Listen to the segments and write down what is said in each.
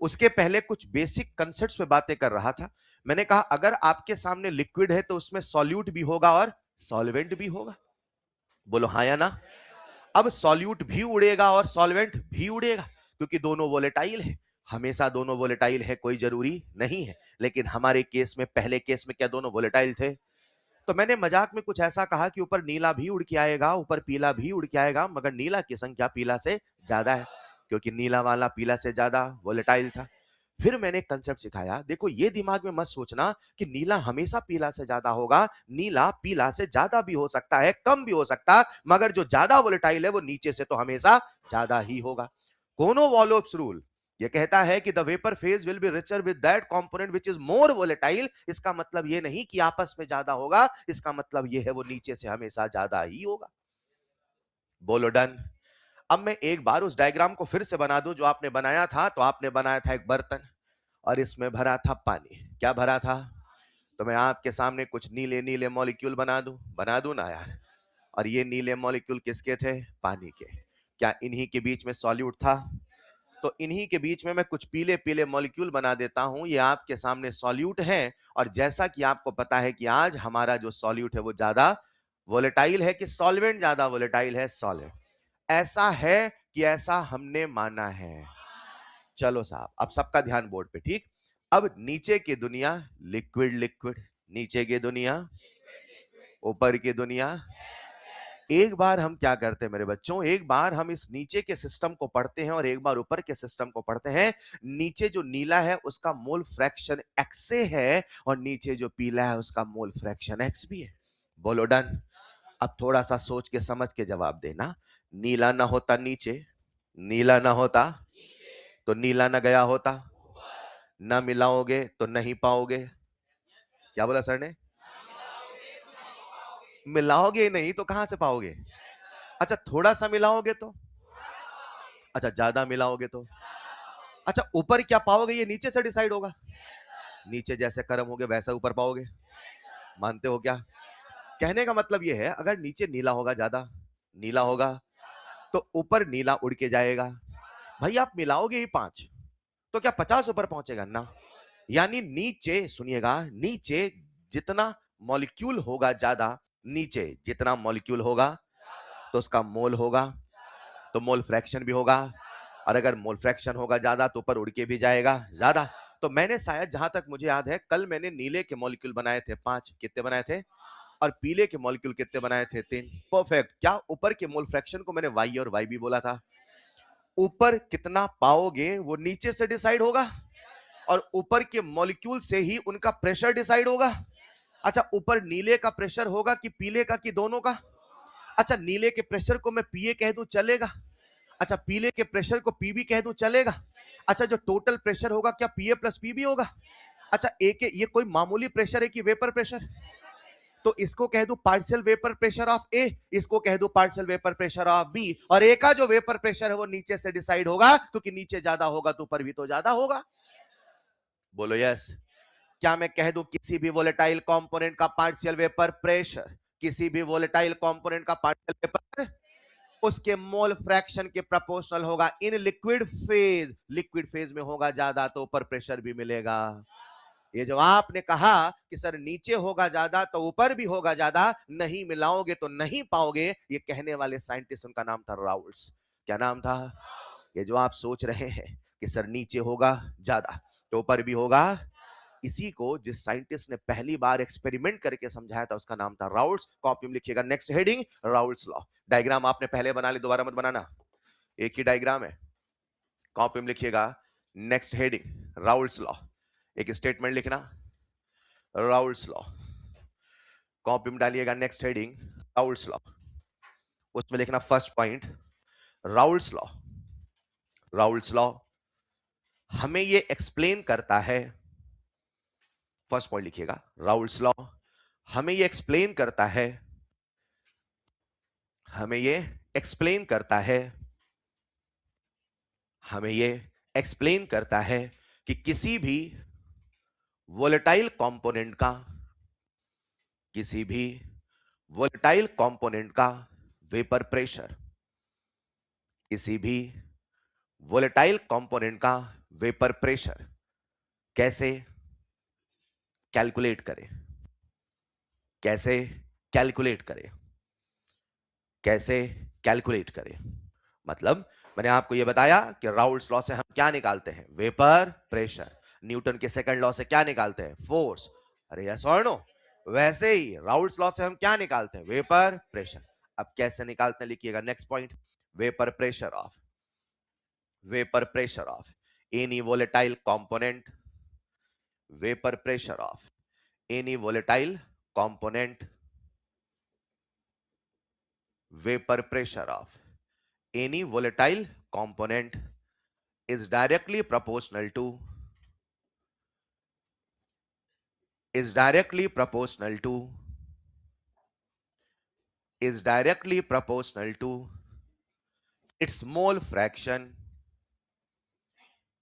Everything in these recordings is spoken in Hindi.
उसके पहले कुछ बेसिक कंसेप्ट्स पे बातें कर रहा था। मैंने कहा अगर आपके सामने लिक्विड है तो उसमें सॉल्यूट भी होगा और सॉल्वेंट भी होगा। बोलो हाँ या ना। अब सॉल्यूट भी उड़ेगा और सॉल्वेंट भी उड़ेगा, क्योंकि दोनों वोलेटाइल है। हमेशा दोनों वोलेटाइल है कोई जरूरी नहीं है, लेकिन हमारे केस में, पहले केस में क्या दोनों वोलेटाइल थे? तो मैंने मजाक में कुछ ऐसा कहा कि ऊपर नीला भी उड़ के आएगा, ऊपर पीला भी उड़ के आएगा, मगर नीला की संख्या पीला से ज्यादा है, क्योंकि नीला वाला पीला से ज्यादा वोलेटाइल था। फिर मैंने कंसेप्ट सिखाया, देखो ये दिमाग में मत सोचना कि नीला हमेशा पीला से ज्यादा होगा। नीला पीला से ज्यादा भी हो सकता है, कम भी हो सकता है, मगर जो ज्यादा वोलेटाइल है वो नीचे से तो हमेशा ज्यादा ही होगा। कोनोवॉलोप्स रूल ये कहता है कि the vapour phase will be richer with that component which is more volatile. इसका मतलब ये नहीं कि आपस में ज्यादा होगा, इसका मतलब ये है वो नीचे से हमेशा ज्यादा ही होगा। बोलो डन। अब मैं एक बार उस डायग्राम को फिर से बना दूं जो आपने बनाया था। तो आपने बनाया था एक बर्तन और इसमें भरा था पानी। क्या भरा था? तो मैं आपके सामने कुछ नीले नीले मॉलिक्यूल बना दूं ना यार। और ये नीले मॉलिक्यूल किसके थे? पानी के। क्या इन्हीं के बीच में सॉल्यूट था? तो इन्हीं के बीच में मैं कुछ पीले पीले मॉलिक्यूल बना देता हूं, ये आपके सामने सॉल्यूट है। और जैसा कि आपको पता है कि आज हमारा जो सॉल्यूट है वो ज्यादा वोलेटाइल है कि सॉल्वेंट ज्यादा वोलेटाइल है? सॉलिड। ऐसा है कि ऐसा हमने माना है। चलो साहब, अब सबका ध्यान बोर्ड पे, ठीक। अब नीचे की दुनिया लिक्विड लिक्विड, नीचे की दुनिया, ऊपर की दुनिया। एक बार हम क्या करते हैं मेरे बच्चों, एक बार हम इस नीचे के सिस्टम को पढ़ते हैं और एक बार ऊपर के सिस्टम को पढ़ते हैं। नीचे जो नीला है उसका मोल फ्रैक्शन एक्स से है और नीचे जो पीला है उसका मोल फ्रैक्शन एक्स भी है। बोलो डन। अब थोड़ा सा सोच के समझ के जवाब देना। नीला ना होता नीचे, नीला ना होता तो नीला ना गया होता, ना मिलाओगे तो नहीं पाओगे। क्या बोला सर ने? मिलाओगे नहीं तो कहां से पाओगे? अच्छा थोड़ा सा मिलाओगे तो? अच्छा ज्यादा मिलाओगे तो? अच्छा ऊपर क्या पाओगे ये नीचे से डिसाइड होगा। नीचे जैसे कर्म होगे वैसा ऊपर पाओगे। मानते हो क्या? कहने का मतलब ये है, अगर नीचे नीला होगा, ज्यादा नीला होगा, तो ऊपर नीला उड़ के जाएगा। भाई आप मिलाओगे ही 5 तो क्या 50 ऊपर पहुंचेगा ना? यानी नीचे सुनिएगा, नीचे जितना मॉलिक्यूल होगा ज्यादा, नीचे जितना मॉलिक्यूल होगा तो उसका मोल होगा, तो मोल फ्रैक्शन भी होगा। और अगर मोल फ्रैक्शन होगा ज्यादा तो ऊपर उड़ के भी जाएगा ज्यादा। तो मैंने शायद, जहां तक मुझे याद है, कल मैंने नीले के मॉलिक्यूल बनाए थे 5। कितने बनाए थे? और पीले के मॉलिक्यूल कितने बनाए थे? 3। परफेक्ट। क्या ऊपर के मोल फ्रैक्शन को मैंने वाई और वाई भी बोला था? ऊपर कितना पाओगे वो नीचे से डिसाइड होगा और ऊपर के मॉलिक्यूल से ही उनका प्रेशर डिसाइड होगा। अच्छा ऊपर नीले का प्रेशर होगा कि पीले का, कि दोनों का? अच्छा नीले के प्रेशर को मैं पीए कह दूं चलेगा? अच्छा पीले के प्रेशर को पीबी कह दूं चलेगा? अच्छा जो टोटल प्रेशर होगा क्या पीए प्लस पीबी होगा? अच्छा ए के ये कोई मामूली प्रेशर है कि वेपर प्रेशर? तो इसको कह दूं partial vapour pressure of A, इसको कह दूं partial vapour pressure of B. और ए का जो वेपर प्रेशर है वो नीचे से डिसाइड होगा, क्योंकि नीचे ज्यादा होगा तो ऊपर भी तो ज्यादा होगा। बोलो यस। क्या मैं कह दूं किसी भी वोलेटाइल कंपोनेंट का पार्शियल वेपर प्रेशर, किसी भी वोलेटाइल कंपोनेंट का पार्शियल वेपर उसके मोल फ्रैक्शन के प्रोपोर्शनल होगा इन लिक्विड फेज। लिक्विड फेज में होगा ज्यादा तो ऊपर प्रेशर भी मिलेगा। ये जो आपने कहा कि सर नीचे होगा ज्यादा तो ऊपर भी होगा ज्यादा, नहीं मिलाओगे तो नहीं पाओगे, ये कहने वाले साइंटिस्ट, उनका नाम था राउल्स। क्या नाम था? ये जो आप सोच रहे हैं कि सर नीचे होगा ज्यादा तो ऊपर भी होगा, इसी को जिस साइंटिस्ट ने पहली बार एक्सपेरिमेंट करके समझाया था उसका नाम था राउल्स। कॉपी में लिखिएगा, next heading Raoult's law. Diagram आपने पहले बना ली, दोबारा मत बनाना, एक ही डायग्राम है। कॉपी में लिखिएगा, नेक्स्ट हेडिंग राउल्स लॉ। एक स्टेटमेंट लिखना, राउल्स लॉ। कॉपी में डालिएगा नेक्स्ट हेडिंग राउल्स लॉ। उसमें लिखना first point, Raoult's law. Raoult's law हमें ये एक्सप्लेन करता है, फर्स्ट पॉइंट लिखिएगा, राउल्स लॉ हमें ये एक्सप्लेन करता है, हमें ये एक्सप्लेन करता है, हमें ये एक्सप्लेन करता है कि किसी भी वोलेटाइल कंपोनेंट का, किसी भी वोलेटाइल कंपोनेंट का वेपर प्रेशर, किसी भी वोलेटाइल कंपोनेंट का वेपर प्रेशर कैसे कैलकुलेट करें, कैसे कैलकुलेट करें, कैसे कैलकुलेट करें। मतलब मैंने आपको यह बताया कि राउल्ट्स लॉ से हम क्या निकालते हैं, वेपर प्रेशर। न्यूटन के सेकंड लॉ से क्या निकालते हैं, फोर्स। अरे यस और नो, वैसे ही राउल्ट्स लॉ से हम क्या निकालते हैं, वेपर प्रेशर। अब कैसे निकालते हैं लिखिएगा, next point, vapour pressure of, vapour pressure of any volatile component, vapour pressure of any volatile component, vapor pressure of any volatile component is directly proportional to, is directly proportional to, is directly proportional to its mole fraction,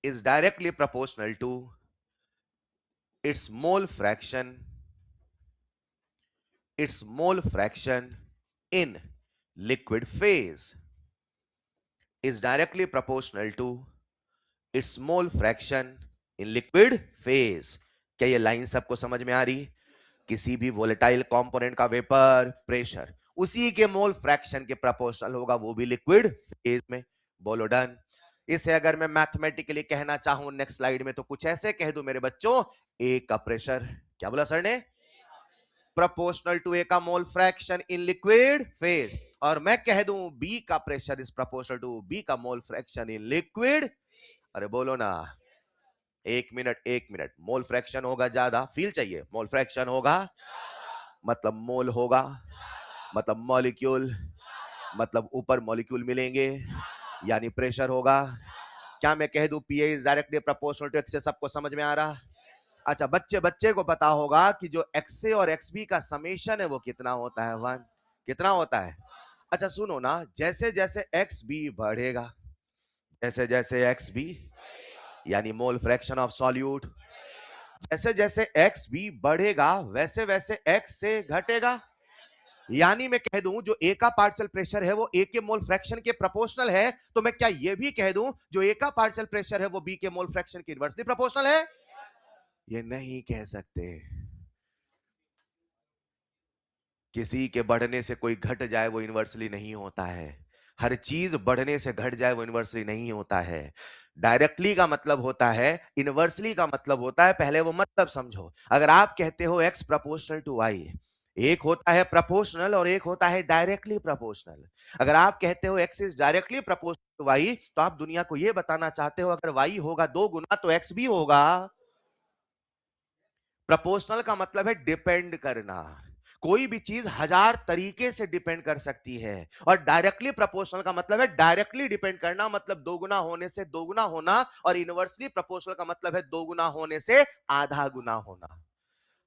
is directly proportional to its mole fraction, its mole fraction in liquid phase, is directly proportional to its mole fraction in liquid phase। क्या ये लाइन सबको समझ में आ रही? किसी भी वोलेटाइल कंपोनेंट का वेपर प्रेशर उसी के मोल फ्रैक्शन के प्रोपोर्शनल होगा, वो भी लिक्विड फेज में। बोलो डन। इसे अगर मैं मैथमेटिकली कहना चाहूं नेक्स्ट स्लाइड में, तो कुछ ऐसे कह दूं मेरे बच्चों, ए का प्रेशर, क्या बोला सर ने, प्रोपोर्शनल टू ए का mole fraction in liquid phase, और मैं कह दूं बी का pressure is proportional to B का मोल फ्रैक्शन इन लिक्विड। अरे बोलो ना, एक मिनट एक मिनट, मोल फ्रैक्शन होगा ज्यादा, फील चाहिए, मोल फ्रैक्शन होगा मतलब मोल होगा मतलब मॉलिक्यूल, मतलब ऊपर मॉलिक्यूल मिलेंगे यानी प्रेशर होगा। क्या मैं कह दूं PA is directly proportional to x से, सबको समझ में आ रहा? अच्छा, बच्चे बच्चे को पता होगा कि जो एक्स ए और एक्स बी का समेशन है वो कितना होता है, 1। कितना होता है? अच्छा सुनो ना, जैसे जैसे एक्स बी बढ़ेगा, जैसे जैसे एक्स बी यानी मोल फ्रैक्शन ऑफ सॉल्यूट, जैसे जैसे एक्स बी बढ़ेगा वैसे वैसे एक्स से घटेगा। यानी मैं कह दूं जो ए का पार्शियल प्रेशर है वो ए के मोल फ्रैक्शन के प्रोपोर्शनल है, तो मैं क्या ये भी कह दूं जो ए का पार्शियल प्रेशर है वो बी के मोल फ्रैक्शन के इनवर्सली प्रोपोर्शनल है? ये नहीं कह सकते। किसी के बढ़ने से कोई घट जाए वो इनवर्सली नहीं होता है, हर चीज बढ़ने से घट जाए वो इनवर्सली नहीं होता है। डायरेक्टली का मतलब होता है, इनवर्सली का मतलब होता है, पहले वो मतलब समझो। अगर आप कहते हो x प्रोपोर्शनल टू y, एक होता है प्रोपोर्शनल और एक होता है डायरेक्टली प्रोपोर्शनल। अगर आप कहते हो x is directly proportional to y, तो आप दुनिया को यह बताना चाहते हो अगर y होगा 2 गुना तो x भी होगा। प्रोपोर्शनल का मतलब है डिपेंड करना, कोई भी चीज हजार तरीके से डिपेंड कर सकती है। और डायरेक्टली प्रोपोर्शनल का मतलब है डायरेक्टली डिपेंड करना, मतलब दो गुना होने से दो गुना होना, और इनवर्सली प्रोपोर्शनल का मतलब है दो गुना होने से आधा गुना होना।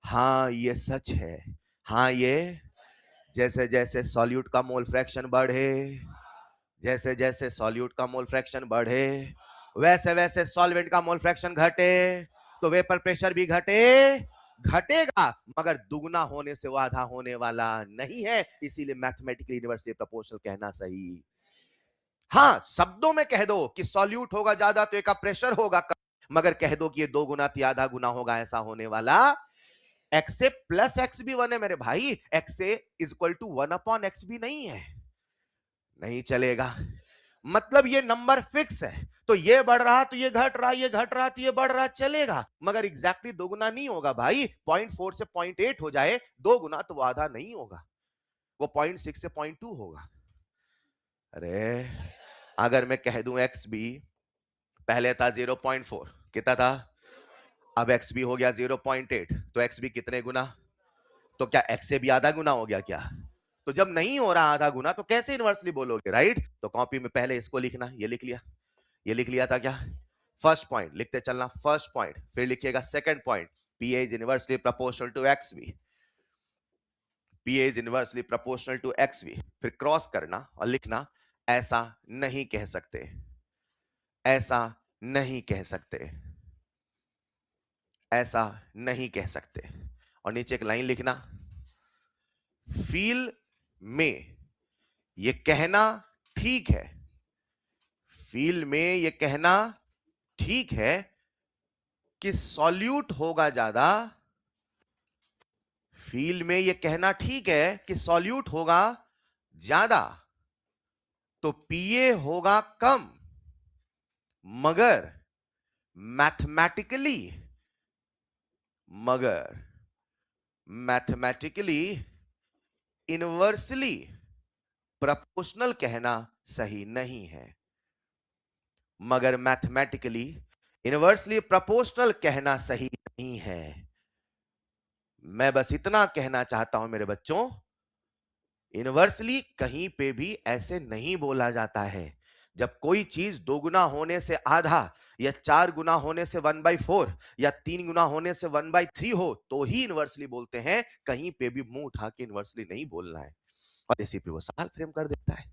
हाँ ये सच है, हाँ ये, जैसे जैसे सॉल्यूट का मोल फ्रैक्शन बढ़े, जैसे जैसे सॉल्यूट का मोल फ्रैक्शन बढ़े वैसे वैसे सॉल्वेंट का मोल फ्रैक्शन घटे, तो वेपर प्रेशर भी घटेगा, मगर दुगना होने से वो आधा होने वाला नहीं है। इसीलिए मैथमेटिकली यूनिवर्सली प्रोपोर्शनल कहना सही। हाँ शब्दों में कह दो कि सॉल्यूट होगा ज्यादा तो एक का प्रेशर होगा कम, मगर कह दो कि ये दो गुना थी आधा गुना होगा, ऐसा होने वाला। X A plus X B one है मेरे भाई, X A is equal to 1/x भी नहीं है, नहीं चलेगा। मतलब ये नंबर फिक्स है, तो ये बढ़ रहा तो ये घट रहा, ये घट रहा तो ये बढ़ रहा, चलेगा, मगर एग्जैक्टली दो गुना नहीं होगा भाई। 0.4 से 0.8 हो जाए दो गुना तो वो आधा नहीं होगा, वो 0.6 से 0.2 होगा। अरे अगर मैं कह दूं एक्स बी पहले था 0.4, कितना था, अब एक्स बी हो गया 0.8, तो एक्स बी कितने गुना, तो क्या एक्स से भी आधा गुना हो गया क्या? तो जब नहीं हो रहा आधा गुना तो कैसे इनवर्सली बोलोगे, राइट? तो कॉपी में पहले इसको लिखना, ये लिख लिया, ये लिख लिया था क्या, फर्स्ट पॉइंट लिखते चलना, फर्स्ट पॉइंट, फिर लिखिएगा second point, P is inversely proportional to X V, P is inversely proportional to X V, फिर क्रॉस करना और लिखना ऐसा नहीं कह सकते, ऐसा नहीं कह सकते, ऐसा नहीं कह सकते, और नीचे एक लाइन लिखना, फील में ये कहना ठीक है, फील में ये कहना ठीक है कि सॉल्यूट होगा ज्यादा, फील्ड में ये कहना ठीक है कि सॉल्यूट होगा ज्यादा तो पीए होगा कम, मगर मैथमेटिकली मगर मैथमेटिकली इनवर्सली प्रोपोर्शनल कहना सही नहीं है। मगर मैथमेटिकली इनवर्सली प्रोपोर्शनल कहना सही नहीं है। मैं बस इतना कहना चाहता हूं मेरे बच्चों, इनवर्सली कहीं पे भी ऐसे नहीं बोला जाता है। जब कोई चीज दो गुना होने से आधा या चार गुना होने से 1/4 या तीन गुना होने से 1/3 हो तो ही इनवर्सली बोलते हैं। कहीं पे भी मुंह उठा के इनवर्सली नहीं बोलना है। और इसी पे वो सवाल फ्रेम कर देता है।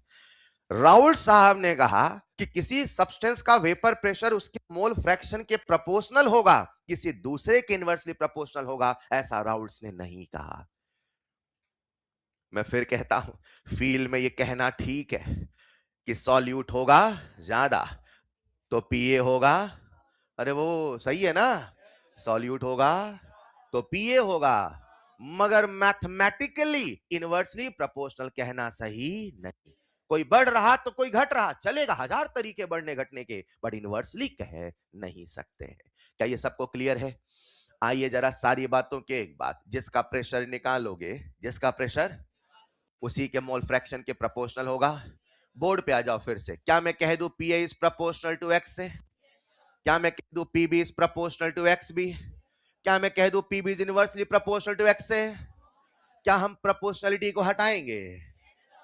राउल्ट साहब ने कहा कि किसी सब्सटेंस का वेपर प्रेशर उसके मोल फ्रैक्शन के प्रोपोर्शनल होगा, किसी दूसरे के इनवर्सली प्रोपोर्शनल होगा, ऐसा राउल्ट्स ने नहीं कहा। मैं फिर कहता हूं, फील्ड में यह कहना ठीक है कि सॉल्यूट होगा ज्यादा तो पीए होगा, अरे वो सही है ना, सॉल्यूट होगा तो पीए होगा, मगर मैथमेटिकली इनवर्सली प्रोपोर्शनल कहना सही नहीं। कोई बढ़ रहा तो कोई घट रहा, चलेगा, हजार तरीके बढ़ने घटने के, बट इनवर्सली कह नहीं सकते हैं। क्या ये सबको क्लियर है? आइए जरा सारी बातों के एक बात, जिसका प्रेशर निकालोगे, जिसका प्रेशर उसी के मोल फ्रैक्शन के प्रोपोर्शनल होगा। बोर्ड पे आ जाओ फिर से। क्या मैं कह दूं PA is proportional to x से? क्या मैं कह दूं PB is proportional to X B? क्या मैं कह दूं PB is inversely proportional to x से? क्या हम प्रोपोर्शनलिटी को हटाएंगे?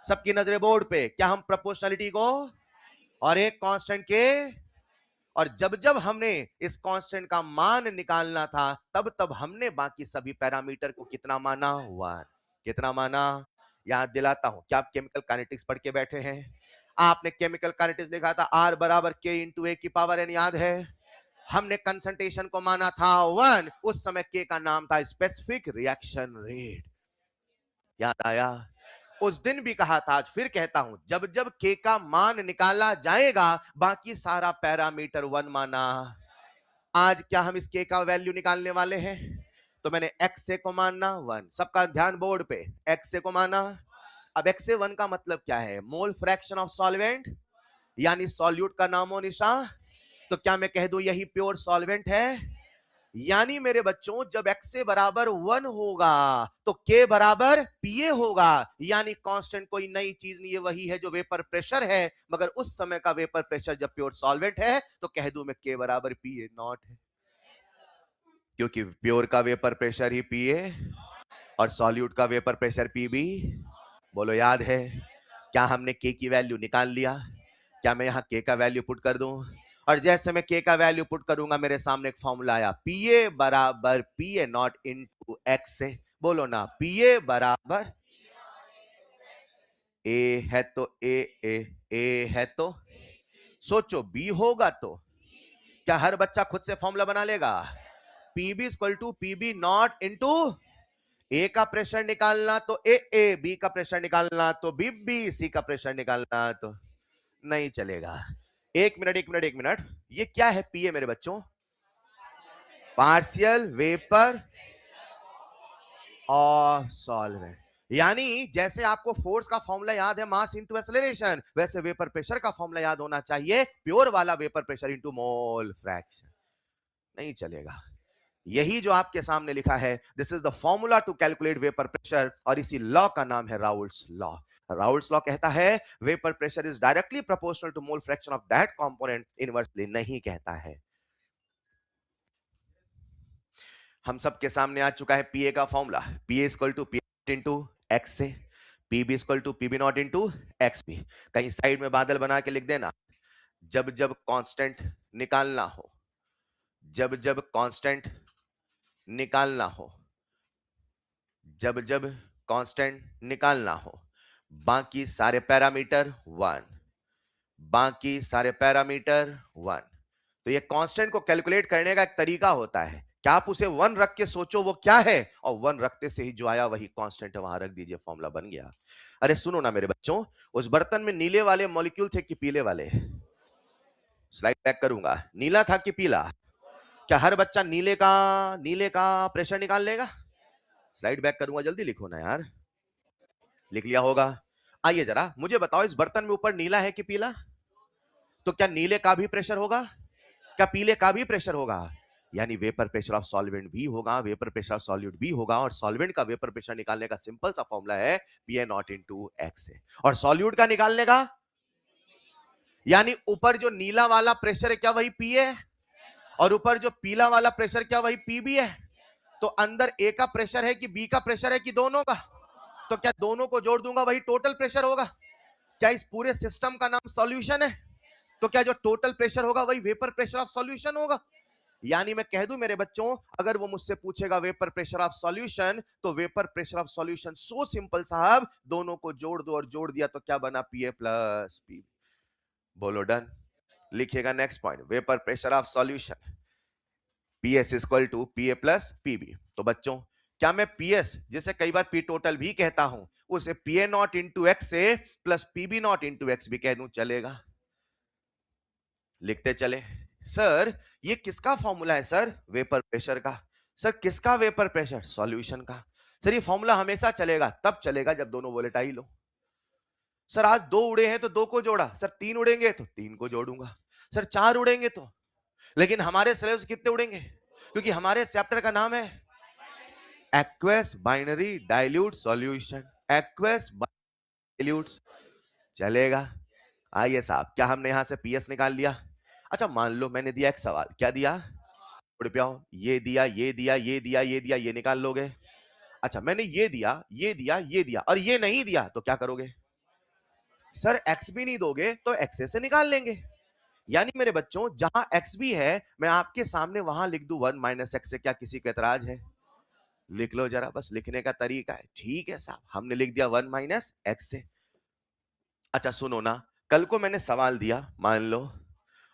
सबकी नजरें बोर्ड पे। क्या हम प्रोपोर्शनलिटी को और एक कांस्टेंट के, और जब जब हमने इस कांस्टेंट का मान निकालना था तब तब हमने बाकी सभी पैरामीटर को कितना माना? 1। कितना माना? याद दिलाता हूं, क्या आप केमिकल काइनेटिक्स पढ़ के बैठे हैं? आपने केमिकल काइनेटिक्स लिखा था R बराबर K इंटू ए की पावर n, याद है? हमने कंसंट्रेशन को माना था 1, उस समय K का नाम था स्पेसिफिक रिएक्शन रेट। याद आया? उस दिन भी कहा था, आज फिर कहता हूं, जब जब K का मान निकाला जाएगा बाकी सारा पैरामीटर 1 माना। आज क्या हम इस K का वैल्यू निकालने वाले हैं? तो मैंने x से को मानना 1, सबका ध्यान बोर्ड पे, x से को माना। अब x से 1 का मतलब क्या है? मोल फ्रैक्शन ऑफ सॉल्वेंट, यानी सॉल्यूट का नामो निशान। तो क्या मैं कह दूं यही प्योर सॉल्वेंट है? यानी मेरे बच्चों जब x से बराबर 1 होगा तो k बराबर pa होगा, यानी कांस्टेंट कोई नई चीज नहीं है, वही है जो वेपर प्रेशर है। मगर उस समय का वेपर प्रेशर जब प्योर सॉल्वेंट है तो कह दूं मैं k बराबर pa नॉट है, क्योंकि प्योर का वेपर प्रेशर ही pa और सॉल्यूट का वेपर प्रेशर pb। बोलो याद है? क्या हमने k की वैल्यू निकाल लिया? क्या मैं यहां k का वैल्यू पुट कर दूं? और जैसे मैं k का वैल्यू पुट करूंगा मेरे सामने एक फॉर्मूला आया, pa बराबर pa नॉट इनटू x से। बोलो ना, pa बराबर a है तो a है तो सोचो b होगा तो क्या हर बच्चा खुद से फॉर्मूला बना लेगा? pb equal to pb naught into A का प्रेशर निकालना तो ए, बी का प्रेशर निकालना तो बी, सी का प्रेशर निकालना तो नहीं चलेगा। एक मिनट एक मिनट एक मिनट, ये क्या है पीए मेरे बच्चों? Partial vapour of solvent. यानी जैसे आपको फोर्स का फॉर्मूला याद है मास इनटू एक्सेलरेशन, वैसे वेपर प्रेशर का फॉर्मूला याद होना चाहिए प्योर वाला vapour pressure into mole fraction. नहीं चलेगा। यही जो आपके सामने लिखा है, this is the formula to calculate vapour pressure, और इसी लॉ का नाम है राउल्ट्स लॉ। राउल्ट्स लॉ कहता है vapour pressure is directly proportional to mole fraction of that component, inversely नहीं कहता है। हम सबके सामने आ चुका है पीए का formula, PA equal to P into X से, PB equal to PB not into X B. कहीं साइड में बादल बना के लिख देना, जब जब कांस्टेंट निकालना हो, जब जब कांस्टेंट निकालना हो, जब जब कांस्टेंट निकालना हो, बाकी सारे पैरामीटर 1, बाकी सारे पैरामीटर 1। तो ये कांस्टेंट को कैलकुलेट करने का एक तरीका होता है, क्या आप उसे 1 रख के सोचो वो क्या है, और 1 रखते से ही जो आया वही कांस्टेंट है, वहां रख दीजिए, फॉर्मूला बन गया। अरे सुनो ना मेरे बच्चों, उस बर्तन में नीले वाले मॉलिक्यूल थे कि पीले वाले? स्लाइड बैक करूंगा। नीला था कि पीला? क्या हर बच्चा नीले का प्रेशर निकाल लेगा? स्लाइड बैक करूंगा, जल्दी लिखो ना यार। लिख लिया होगा। आइए जरा मुझे बताओ, इस बर्तन में ऊपर नीला है कि पीला? तो क्या नीले का भी प्रेशर होगा? क्या पीले का भी प्रेशर होगा? यानी वेपर प्रेशर ऑफ सॉल्वेंट भी होगा, वेपर प्रेशर ऑफ सॉल्यूट भी होगा। और सॉल्वेंट का वेपर प्रेशर निकालने का सिंपल सा फॉर्मूला है P A not into x है। और सॉल्यूट का निकालने का, यानी ऊपर जो नीला वाला प्रेशर है क्या वही पी है, और ऊपर जो पीला वाला प्रेशर क्या वही पी भी है। तो अंदर ए का प्रेशर है कि बी का प्रेशर है कि दोनों का? तो क्या दोनों को जोड़ दूंगा वही टोटल प्रेशर होगा? क्या इस पूरे सिस्टम का नाम सॉल्यूशन है? तो क्या जो टोटल प्रेशर होगा वही वेपर प्रेशर ऑफ सॉल्यूशन होगा? यानी मैं कह दूं मेरे बच्चों, अगर वो मुझसे पूछेगा वेपर प्रेशर ऑफ सॉल्यूशन, तो vapour pressure of solution so simple साहब, दोनों को जोड़ दो और जोड़ दिया तो क्या बना? PA plus P. बोलो डन। लिखिएगा next point, vapour pressure of solution PS equal to PA plus PB. तो बच्चों, क्या मैं पीएस जिसे कई बार पी टोटल भी कहता हूं, उसे पीए नॉट इंटू एक्स से plus PB not into X B कह दूं, चलेगा? लिखते चले। सर ये किसका फॉर्मूला है सर? वेपर प्रेशर का। सर किसका वेपर प्रेशर? सॉल्यूशन का। सर ये फॉर्मूला हमेशा चलेगा, तब चलेगा जब दोनों वोलेटाइल हो। सर आज दो उड़े हैं तो दो को जोड़ा, सर तीन उड़ेंगे तो तीन को जोड़ूंगा, सर चार उड़ेंगे तो। लेकिन हमारे सिलेबस कितने उड़ेंगे? क्योंकि हमारे चैप्टर का नाम है aqueous binary dilute solution. Aqueous dilute, चलेगा? आइए साहब, क्या हमने यहां से पीएस निकाल लिया? अच्छा मान लो मैंने दिया एक सवाल, क्या दिया? रुपया ये दिया, ये दिया, ये दिया, ये दिया, ये निकाल लोगे। अच्छा मैंने ये दिया, ये दिया, ये दिया और ये नहीं दिया तो क्या करोगे? सर एक्स भी नहीं दोगे तो एक्स से निकाल लेंगे। यानी मेरे बच्चों, जहां एक्स भी है मैं आपके सामने वहां लिख दूं वन माइनस एक्स से, क्या किसी को एतराज है? लिख लो जरा, बस लिखने का तरीका है। ठीक है साहब, हमने लिख दिया वन माइनस एक्स से। अच्छा सुनो ना, कल को मैंने सवाल दिया मान लो,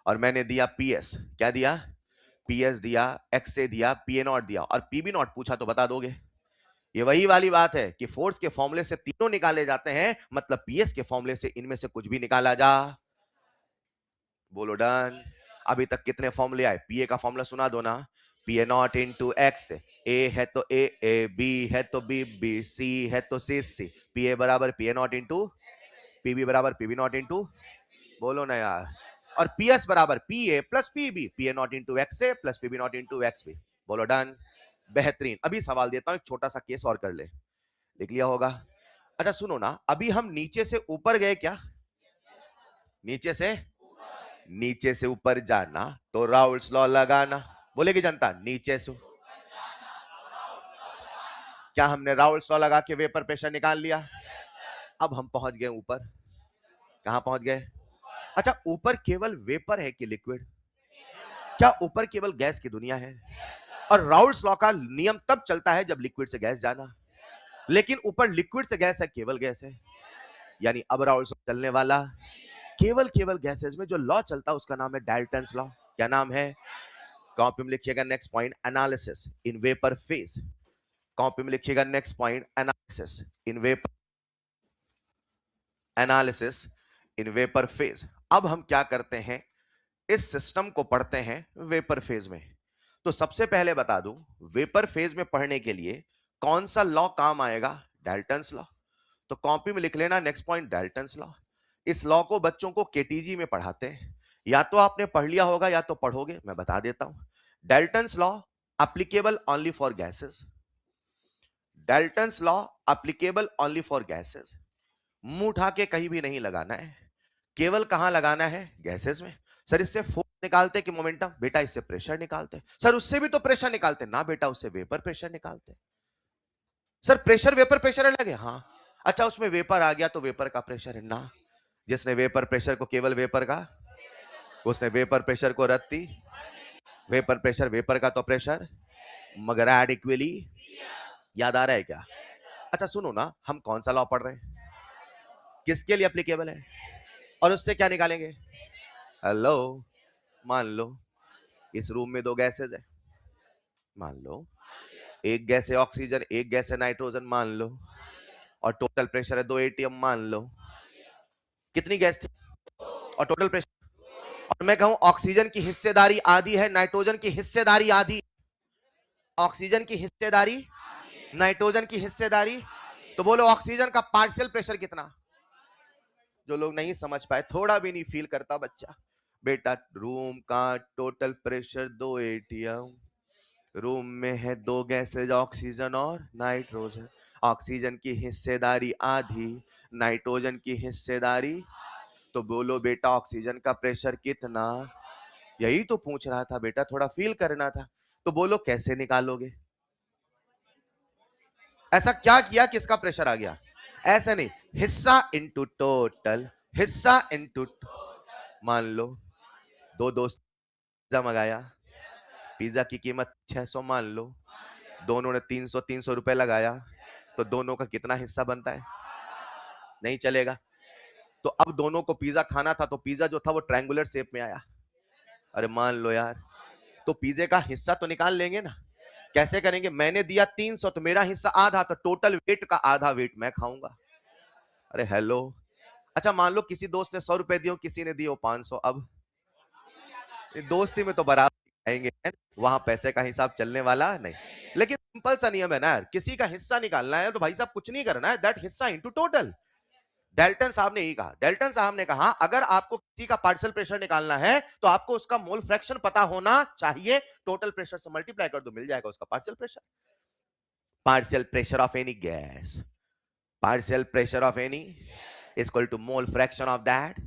और मैंने दिया पीएस, क्या दिया? पीएस दिया, एक्स से दिया, पीए नॉट दिया और पीबी नॉट पूछा तो बता दोगे? ये वही वाली बात है कि फोर्स के फॉर्मूले से तीनों निकाले जाते हैं, मतलब पीएस के फॉर्मूले से इनमें से कुछ भी निकाला जा। बोलो डन। अभी तक कितने फॉर्मूले आए? पीए का फॉर्मूला सुना दो ना, पीए नॉट इंटू एक्स, ए है तो ए, बी है तो बी, सी है तो सी, पीए बराबर पीए नॉट इंटू पीबी बराबर पीबी नॉट इंटू, बोलो ना यार, और पीएस बराबर PA plus PB, PA not into X A plus PB not into X B. बोलो डन। बेहतरीन। अभी सवाल देता हूं, एक छोटा सा केस और कर ले। लिख लिया होगा। अच्छा सुनो ना, अभी हम नीचे से ऊपर गए क्या? नीचे से ऊपर जाना तो राउल्स लॉ लगाना। बोलेगी जनता, नीचे से। क्या हमने राउल्स लॉ लगा के वेपर प्रेशर निकाल लिया? अब हम पहुंच गए ऊपर। कहां पहुंच गए? अच्छा ऊपर केवल वेपर है कि लिक्विड? क्या ऊपर केवल गैस की दुनिया है? और राउल्स लॉ का नियम तब चलता है जब लिक्विड से गैस जाना, लेकिन ऊपर लिक्विड से गैस है, केवल गैस है। यानी अब राउल्स लॉ चलने वाला केवल गैसेस में जो लॉ चलता है उसका नाम है डाल्टन्स लॉ। क्या नाम है? कॉपी में लिखिएगा next point, analysis in vapour phase. Copy में लिखिएगा next point, analysis in vapour, analysis in vapour phase. अब हम क्या करते हैं, इस सिस्टम को पढ़ते हैं वेपर फेज में। तो सबसे पहले बता दूं, वेपर फेज में पढ़ने के लिए कौन सा लॉ काम आएगा? Dalton's law. तो कॉपी में लिख लेना नेक्स्ट पॉइंट, डाल्टन्स लॉ। इस लॉ को बच्चों को केटीजी में पढ़ाते हैं, या तो आपने पढ़ लिया होगा या तो पढ़ोगे, मैं बता देता हूं। Dalton's law applicable only for gases. Dalton's law applicable only for gases. मुंह उठा के कहीं भी नहीं लगाना है, केवल कहां लगाना है? गैसेस में। सर इससे फोर्स निकालते कि मोमेंटम? बेटा इससे प्रेशर निकालते। सर उससे भी तो प्रेशर निकालते ना बेटा, उससे वेपर प्रेशर निकालते। सर प्रेशर वेपर प्रेशर अलग है? हाँ। अच्छा उसमें वेपर आ गया तो वेपर का प्रेशर है ना। जिसने वेपर प्रेशर को केवल वेपर का, उसने वेपर प्रेशर को रत्ती। वेपर प्रेशर वेपर का तो प्रेशर, मगर एड इक्वली। याद आ रहा है क्या? अच्छा सुनो ना, हम कौन सा लॉ पढ़ रहे हैं, किसके लिए एप्लीकेबल है, और उससे क्या निकालेंगे? हेलो, मान लो इस रूम में दो गैसेज है, मान लो एक गैस है ऑक्सीजन, एक गैस है नाइट्रोजन, मान लो, और टोटल प्रेशर है 2 atm, मान लो। कितनी गैस थी और टोटल प्रेशर? मैं कहूं ऑक्सीजन की हिस्सेदारी आधी है, नाइट्रोजन की हिस्सेदारी आधी, ऑक्सीजन की हिस्सेदारी, नाइट्रोजन की हिस्सेदारी, तो बोलो ऑक्सीजन का पार्शियल प्रेशर कितना? जो लोग नहीं समझ पाए, थोड़ा भी नहीं फील करता बच्चा, बेटा रूम का टोटल प्रेशर 2 एटीएम, रूम में है 2 गैसेज ऑक्सीजन और नाइट्रोजन, ऑक्सीजन की हिस्सेदारी आधी, नाइट्रोजन की हिस्सेदारी, तो बोलो बेटा ऑक्सीजन का प्रेशर कितना? यही तो पूछ रहा था बेटा, थोड़ा फील करना था। तो बोलो कैसे निकालोगे? ऐसा क्या किया किसका प्रेशर आ गया? ऐसा नहीं, हिस्सा इंटू टोटल, हिस्सा इंटू, मान लो 2 दोस्त पिज्जा मंगाया, पिज्जा की कीमत 600 मान लो, दोनों ने 300 रुपए लगाया, तो दोनों का कितना हिस्सा बनता है? नहीं चलेगा। तो अब दोनों को पिज्जा खाना था, तो पिज्जा जो था वो ट्रायंगुलर शेप में आया। अरे मान लो यार, तो पिज्जे का हिस्सा तो निकाल लेंगे ना। कैसे करेंगे? मैंने दिया 300, तो मेरा हिस्सा आधा, तो टोटल वेट का आधा वेट मैं खाऊंगा। अरे हेलो। अच्छा मान लो किसी दोस्त ने 100 रुपए दिए, किसी ने दिए 500, अब दोस्ती में तो बराबर आएंगे, वहां पैसे का हिसाब चलने वाला नहीं। लेकिन सिंपल सा नियम है ना यार, किसी का हिस्सा निकालना है तो भाई साहब कुछ नहीं करना है, दैट हिस्सा इनटू टोटल। डेल्टन साहब ने यही कहा, डेल्टन साहब ने कहा अगर आपको किसी का पार्शियल प्रेशर निकालना है तो आपको उसका मोल फ्रैक्शन पता होना चाहिए, टोटल प्रेशर से मल्टीप्लाई कर दो, मिल जाएगा उसका partial pressure. Partial pressure of any gas, partial pressure of any is equal to mole fraction of that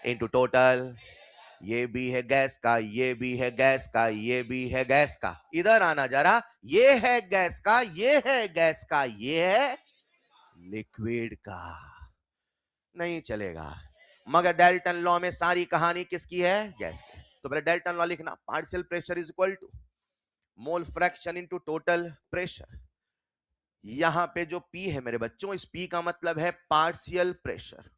into total. ये भी है गैस का, ये भी है गैस का, ये भी है गैस का, इधर आना जरा, ये है गैस का, ये है गैस का, ये है लिक्विड का। नहीं चलेगा। मगर डेल्टन लॉ में सारी कहानी किसकी है? गैस की। तो पहले डेल्टन लॉ लिखना, partial pressure is equal to mole fraction into total pressure. यहां पे जो P है मेरे बच्चों, इस P का मतलब है partial pressure,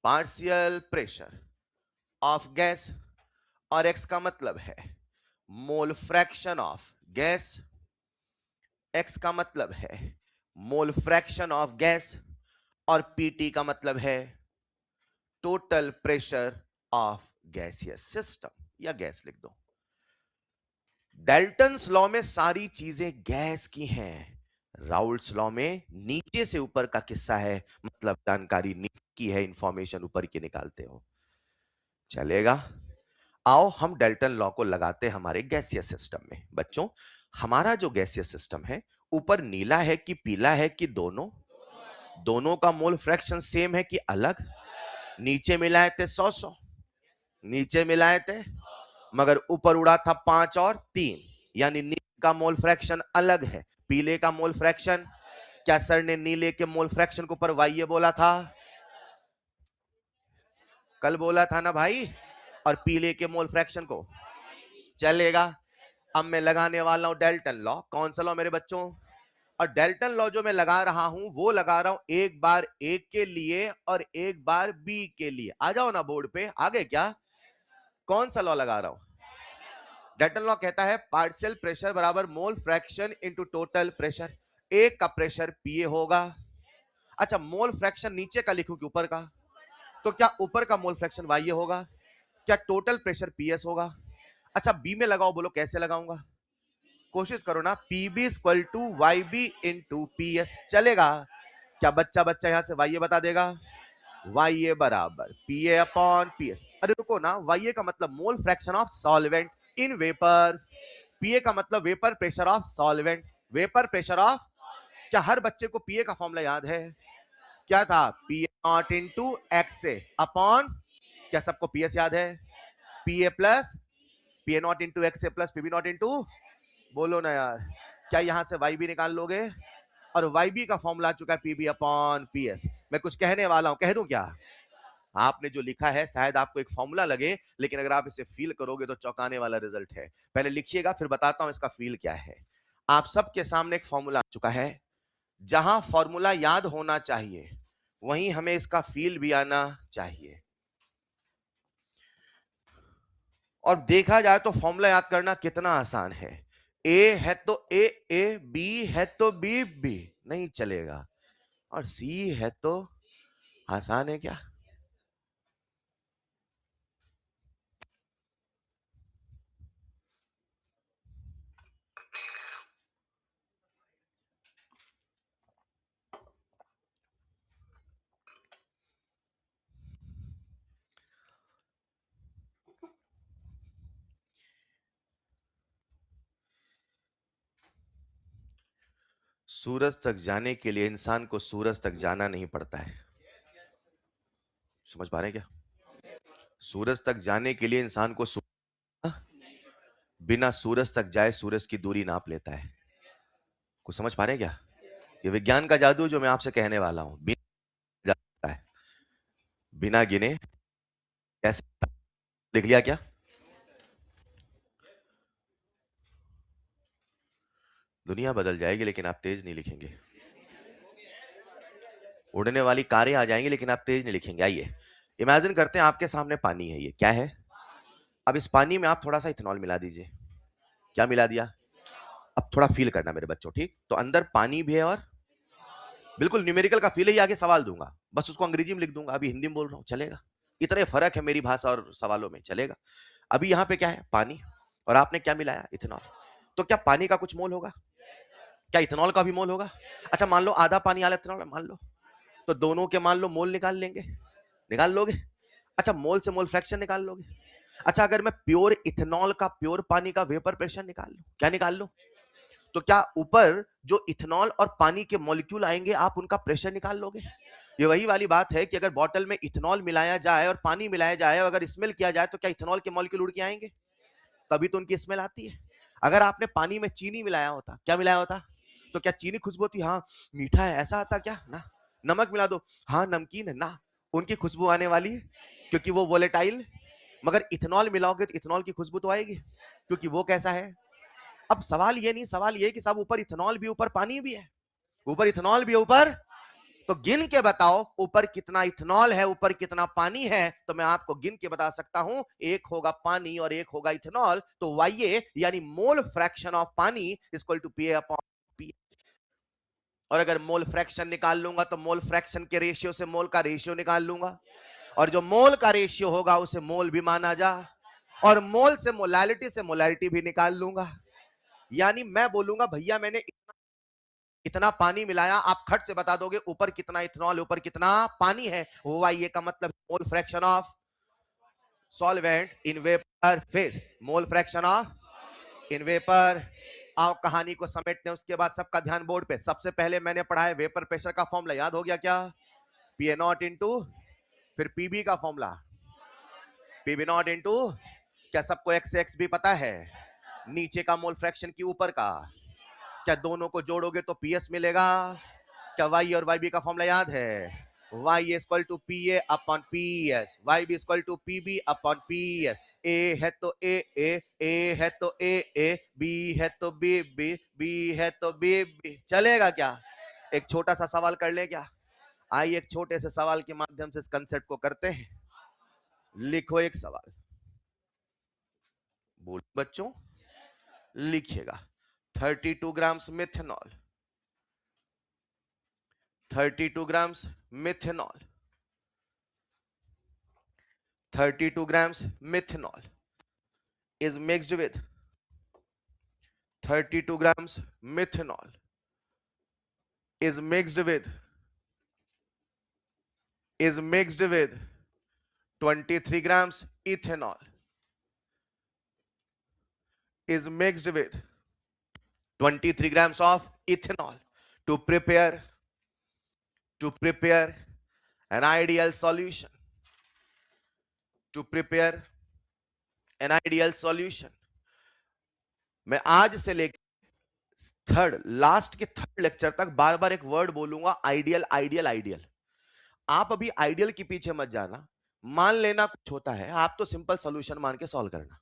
partial pressure of gas, और X का मतलब है मोल फ्रैक्शन ऑफ गैस, X का मतलब है मोल फ्रैक्शन ऑफ गैस, और PT का मतलब है total pressure of gaseous system, या गैस लिख दो। डेल्टन्स लॉ में सारी चीजें गैस की हैं, राउल्ट्स लॉ में नीचे से ऊपर का किस्सा है, मतलब जानकारी नीचे की है, इंफॉर्मेशन ऊपर की निकालते हो। चलेगा? आओ हम डेल्टन लॉ को लगाते हमारे गैसियस सिस्टम में। बच्चों हमारा जो गैसियस सिस्टम है, ऊपर नीला है कि पीला है कि दोनों? दोनों का मोल फ्रैक्शन सेम है कि अलग? नीचे मिलाए थे 100, नीचे मिलाए थे, मगर ऊपर उड़ा था 5 और 3, यानी नीले का मोल फ्रैक्शन अलग है, पीले का मोल फ्रैक्शन। क्या सर ने नीले के मोल फ्रैक्शन के ऊपर वाई बोला था? कल बोला था ना भाई। और पीले के मोल फ्रैक्शन को चलेगा। अब मैं लगाने वाला हूं डेल्टन लॉ। कौन सा लॉ मेरे बच्चों? और डेल्टन लॉ जो मैं लगा रहा हूं वो लगा रहा हूं एक बार ए के लिए और एक बार बी के लिए। आ जाओ ना बोर्ड पे, आगे क्या? कौन सा लॉ लगा रहा हूं? डेल्टन लॉ कहता है पार्शियल प्रेशर बराबर मोल फ्रैक्शन इनटू टोटल प्रेशर। एक का प्रेशर पीए होगा। अच्छा मोल फ्रैक्शन नीचे का लिखूं कि ऊपर का? तो क्या ऊपर का मोल फ्रैक्शन वाई होगा? क्या टोटल प्रेशर पीएस होगा? अच्छा बी में लगाओ, बोलो कैसे लगाऊंगा? कोशिश करो ना, PB equal to Y B into P S. चलेगा? क्या बच्चा बच्चा यहां से वाई बता देगा? वाई ए बराबर P A upon P S. अरे रुको ना, वाई ए का मतलब mole fraction of solvent in vapour, PA का मतलब vapour pressure of solvent, vapour pressure of. क्या हर बच्चे को पीए का फॉर्मूला याद है? क्या था? P not into X A upon, क्या सबको पीएस याद है? PA plus PA not into X A plus PB not into, बोलो ना यार। क्या यहां से वाई बी निकाल लोगे? और वाई बी का फॉर्मूला आ चुका है पीबी अपॉन पीएस। मैं कुछ कहने वाला हूं, कह दूं क्या? आपने जो लिखा है शायद आपको एक फॉर्मूला लगे, लेकिन अगर आप इसे फील करोगे तो चौंकाने वाला रिजल्ट है। पहले लिखिएगा फिर बताता हूं इसका फील क्या है। आप सबके सामने एक फॉर्मूला आ चुका है, जहां फॉर्मूला याद होना चाहिए वहीं हमें इसका फील भी आना चाहिए। और देखा जाए तो फॉर्मूला याद करना कितना आसान है। ए है तो ए ए, बी है तो बी बी, नहीं चलेगा। और सी है तो आसान है क्या? सूरज तक जाने के लिए इंसान को सूरज तक जाना नहीं पड़ता है। समझ पा रहे हैं क्या? सूरज तक जाने के लिए इंसान को बिना सूरज तक जाए सूरज की दूरी नाप लेता है। कुछ समझ पा रहे हैं क्या? ये विज्ञान का जादू जो मैं आपसे कहने वाला हूं, बिना जाता है, बिना गिने कैसे। लिख लिया क्या? दुनिया बदल जाएगी लेकिन आप तेज नहीं लिखेंगे। उड़ने वाली कारें आ जाएंगी लेकिन आप तेज नहीं लिखेंगे। आइए इमेजिन करते हैं आपके सामने पानी है। ये क्या है? अब इस पानी में आप थोड़ा सा इथेनॉल मिला दीजिए। क्या मिला दिया? अब थोड़ा फील करना मेरे बच्चों, ठीक? तो अंदर पानी भी है और बिल्कुल न्यूमेरिकल का फील है। ये आगे सवाल दूंगा, बस उसको अंग्रेजी में लिख दूंगा, अभी हिंदी में बोल रहा हूं, चलेगा? इतने फर्क है मेरी भाषा और सवालों में, चलेगा? अभी यहाँ पे क्या है? पानी। और आपने क्या मिलाया? इथेनॉल। तो क्या पानी का कुछ मोल होगा? क्या इथेनॉल का भी मोल होगा? अच्छा मान लो आधा पानी आधा इथेनॉल, मान लो, तो दोनों के मान लो मोल निकाल लेंगे। निकाल लोगे? अच्छा मोल से मोल फ्रैक्शन निकाल लोगे? अच्छा अगर मैं प्योर इथेनॉल का, प्योर पानी का वेपर प्रेशर निकाल लूं, क्या निकाल लूं? तो क्या ऊपर जो इथेनॉल और पानी के मॉलिक्यूल आएंगे आप उनका प्रेशर निकाल लोगे? ये वही वाली बात है कि अगर बॉटल में इथेनॉल मिलाया जाए और पानी मिलाया जाए और अगर स्मेल किया जाए तो क्या इथेनॉल के मॉलिक्यूल उड़ के आएंगे? तभी तो उनकी स्मेल आती है। अगर आपने पानी में चीनी मिलाया होता, क्या मिलाया होता, तो क्या चीनी खुशबू होती? हाँ मीठा है, ऐसा आता क्या? ना। नमक मिला दो, हाँ नमकीन है ना, उनकी खुशबू आने वाली है क्योंकि वो वोलेटाइल। मगर इथेनॉल मिलाओगे तो इथेनॉल की खुशबू तो आएगी क्योंकि वो कैसा है? अब सवाल ये नहीं, सवाल ये कि सब ऊपर इथेनॉल भी, ऊपर पानी भी है, ऊपर इथेनॉल भी है ऊपर, तो गिन के बताओ ऊपर कितना इथेनॉल है, ऊपर कितना पानी है? तो मैं आपको गिन के बता सकता हूं, एक होगा पानी और एक होगा इथेनॉल। तो YA यानी मोल फ्रैक्शन ऑफ पानी equal to PA upon P। और अगर मोल फ्रैक्शन निकाल लूंगा तो मोल फ्रैक्शन के रेशियो से मोल का रेशियो निकाल लूंगा, और जो मोल का रेशियो होगा उसे मोल भी माना जा, और मोल से मोलैलिटी से मोलैलिटी भी निकाल लूंगा। यानी मैं बोलूंगा भैया मैंने इतना पानी मिलाया, आप खट से बता दोगे ऊपर कितना इथेनॉल ऊपर कितना पानी है। YA का मतलब mole fraction of solvent in vapour phase, mole fraction of in vapour. आओ कहानी को समेटने, उसके बाद सबका ध्यान बोर्ड पे। सबसे पहले मैंने पढ़ा है वेपर प्रेशर का फॉर्मूला, याद हो गया क्या? PA नॉट इंटू, फिर PB का फॉर्मूला PB नॉट इंटू, क्या सबको X से X भी पता है? नीचे का मोल फ्रैक्शन की ऊपर का, क्या दोनों को जोड़ोगे तो PS मिलेगा? क्या Y और YB का फॉर्मूला याद है? Y equal to PA upon PS, YB equal to PB upon PS। A है तो ए है तो ए, बी है तो बी है तो बी। चलेगा क्या? एक छोटा सा सवाल कर ले क्या? आइए एक छोटे से सवाल के माध्यम से इस कंसेप्ट को करते हैं। लिखो एक सवाल, बोल बच्चों, लिखिएगा। 32 grams methanol, 32 grams methanol, 32 grams methanol is mixed with 32 grams methanol is mixed with is mixed with 23 grams ethanol is mixed with 23 grams of ethanol to prepare an ideal solution, to prepare an ideal solution। मैं आज से लेकर थर्ड लास्ट के थर्ड लेक्चर तक बार बार एक वर्ड बोलूंगा, आइडियल आइडियल आइडियल। आप अभी आइडियल के पीछे मत जाना, मान लेना कुछ होता है, आप तो सिंपल सॉल्यूशन मान के सॉल्व करना।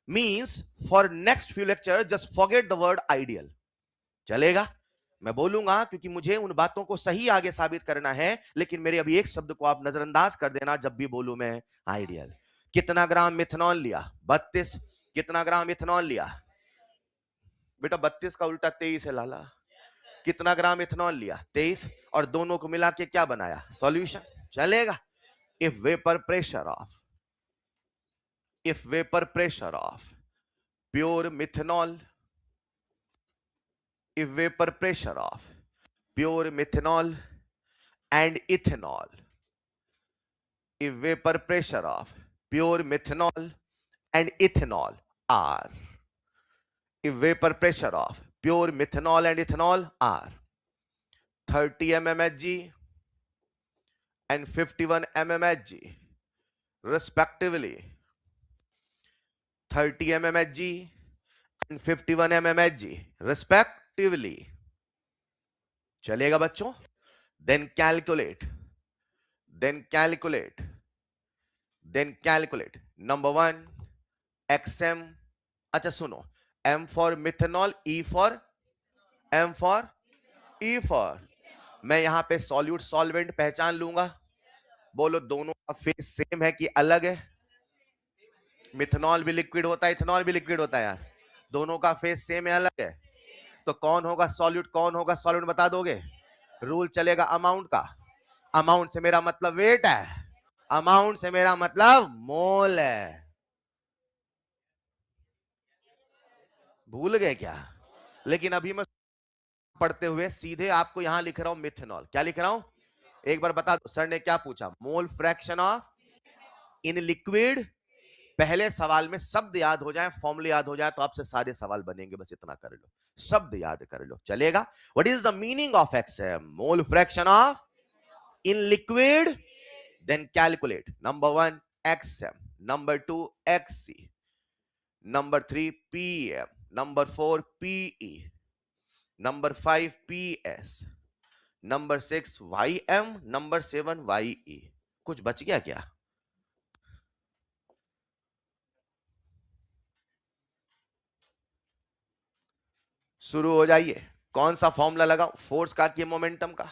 Means for next few lecture just forget the word ideal. चलेगा? मैं बोलूंगा क्योंकि मुझे उन बातों को सही आगे साबित करना है, लेकिन मेरे अभी एक शब्द को आप नजरअंदाज कर देना जब भी बोलूं मैं आइडियल। कितना ग्राम मिथेनॉल लिया? 32। कितना ग्राम इथेनॉल लिया? बेटा 32 का उल्टा 23 है लाला। कितना ग्राम इथेनॉल लिया? 23। और दोनों को मिला के क्या बनाया? सॉल्यूशन। चलेगा? if vapor pressure of if vapor pressure of pure methanol if vapor pressure of pure methanol and ethanol if vapor pressure of pure methanol and ethanol are if vapor pressure of pure methanol and ethanol are 30 mmHg and 51 mmHg respectively. 30 mmHg and 51 mmHg respectively. चलेगा बच्चों? Then calculate. Number 1 XM. अच्छा सुनो, M for methanol, E for मैं यहां पे सॉल्यूट सॉल्वेंट पहचान लूंगा. बोलो दोनों का फेस सेम है कि अलग है? मिथेनॉल भी लिक्विड होता है, इथेनॉल भी लिक्विड होता है यार. दोनों का फेस सेम है, अलग है. तो कौन होगा सॉल्यूट, कौन होगा सॉल्वेंट, बता दोगे? रूल चलेगा अमाउंट का. अमाउंट से मेरा मतलब वेट है, अमाउंट से मेरा मतलब मोल है. भूल गए क्या? लेकिन अभी मैं पढ़ते हुए सीधे आपको यहां लिख रहा हूं मिथेनॉल. क्या लिख रहा हूं? एक बार बता दो, सर ने क्या पूछा? मोल फ्रैक्शन ऑफ इन लिक्विड. पहले सवाल में शब्द याद हो जाए, फॉर्मूला याद हो जाए तो आपसे सारे सवाल बनेंगे. बस इतना कर लो, शब्द याद कर लो, चलेगा. What is the meaning of XM? Mole fraction of in liquid. Then calculate. Number 1 XM, number 2 XC, number 3 PM, number 4 PE, number 5 PS, number 6 YM, number 7 YE. कुछ बच गया क्या? शुरू हो जाइए. कौन सा फॉर्मूला लगा? फोर्स का कि मोमेंटम का?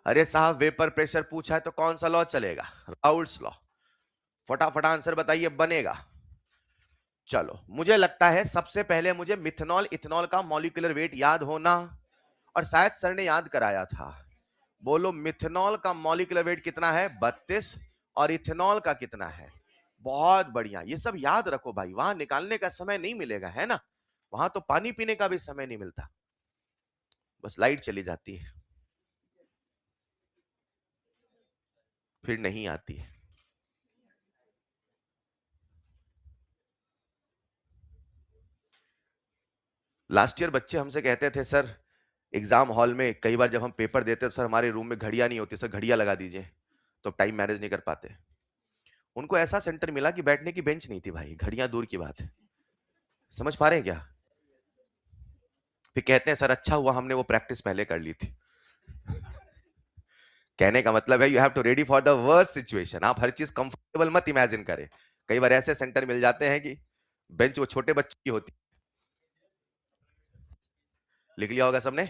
अरे साहब वेपर प्रेशर पूछा है तो कौन सा लॉ चलेगा? Raoult's law. फटाफट आंसर बताइए, बनेगा. चलो, मुझे लगता है सबसे पहले मुझे मिथेनॉल इथेनॉल का मॉलिक्यूलर वेट याद होना, और शायद सर ने याद कराया था. बोलो मिथेनॉल का मॉलिक्यूलर वेट कितना है? 32. और इथेनॉल का कितना है? बहुत बढ़िया, ये सब याद रखो भाई, वहां निकालने का समय नहीं मिलेगा, है ना? वहां तो पानी पीने का भी समय नहीं मिलता, बस लाइट चली जाती है फिर नहीं आती है. लास्ट ईयर बच्चे हमसे कहते थे सर, एग्जाम हॉल में कई बार जब हम पेपर देते तो सर हमारे रूम में घड़ियां नहीं होती, सर घड़ियां लगा दीजिए, तो टाइम मैनेज नहीं कर पाते. उनको ऐसा सेंटर मिला कि बैठने की बेंच नहीं थी भाई, घड़ियां दूर की बात है. समझ पा रहे हैं क्या? फिर कहते हैं सर अच्छा हुआ हमने वो प्रैक्टिस पहले कर ली थी. कहने का मतलब है you have to ready for the worst situation. आप हर चीज कंफर्टेबल मत इमेजिन करें. कई बार ऐसे सेंटर मिल जाते हैं कि बेंच वो छोटे बच्चे की होती. लिख लिया होगा सबने?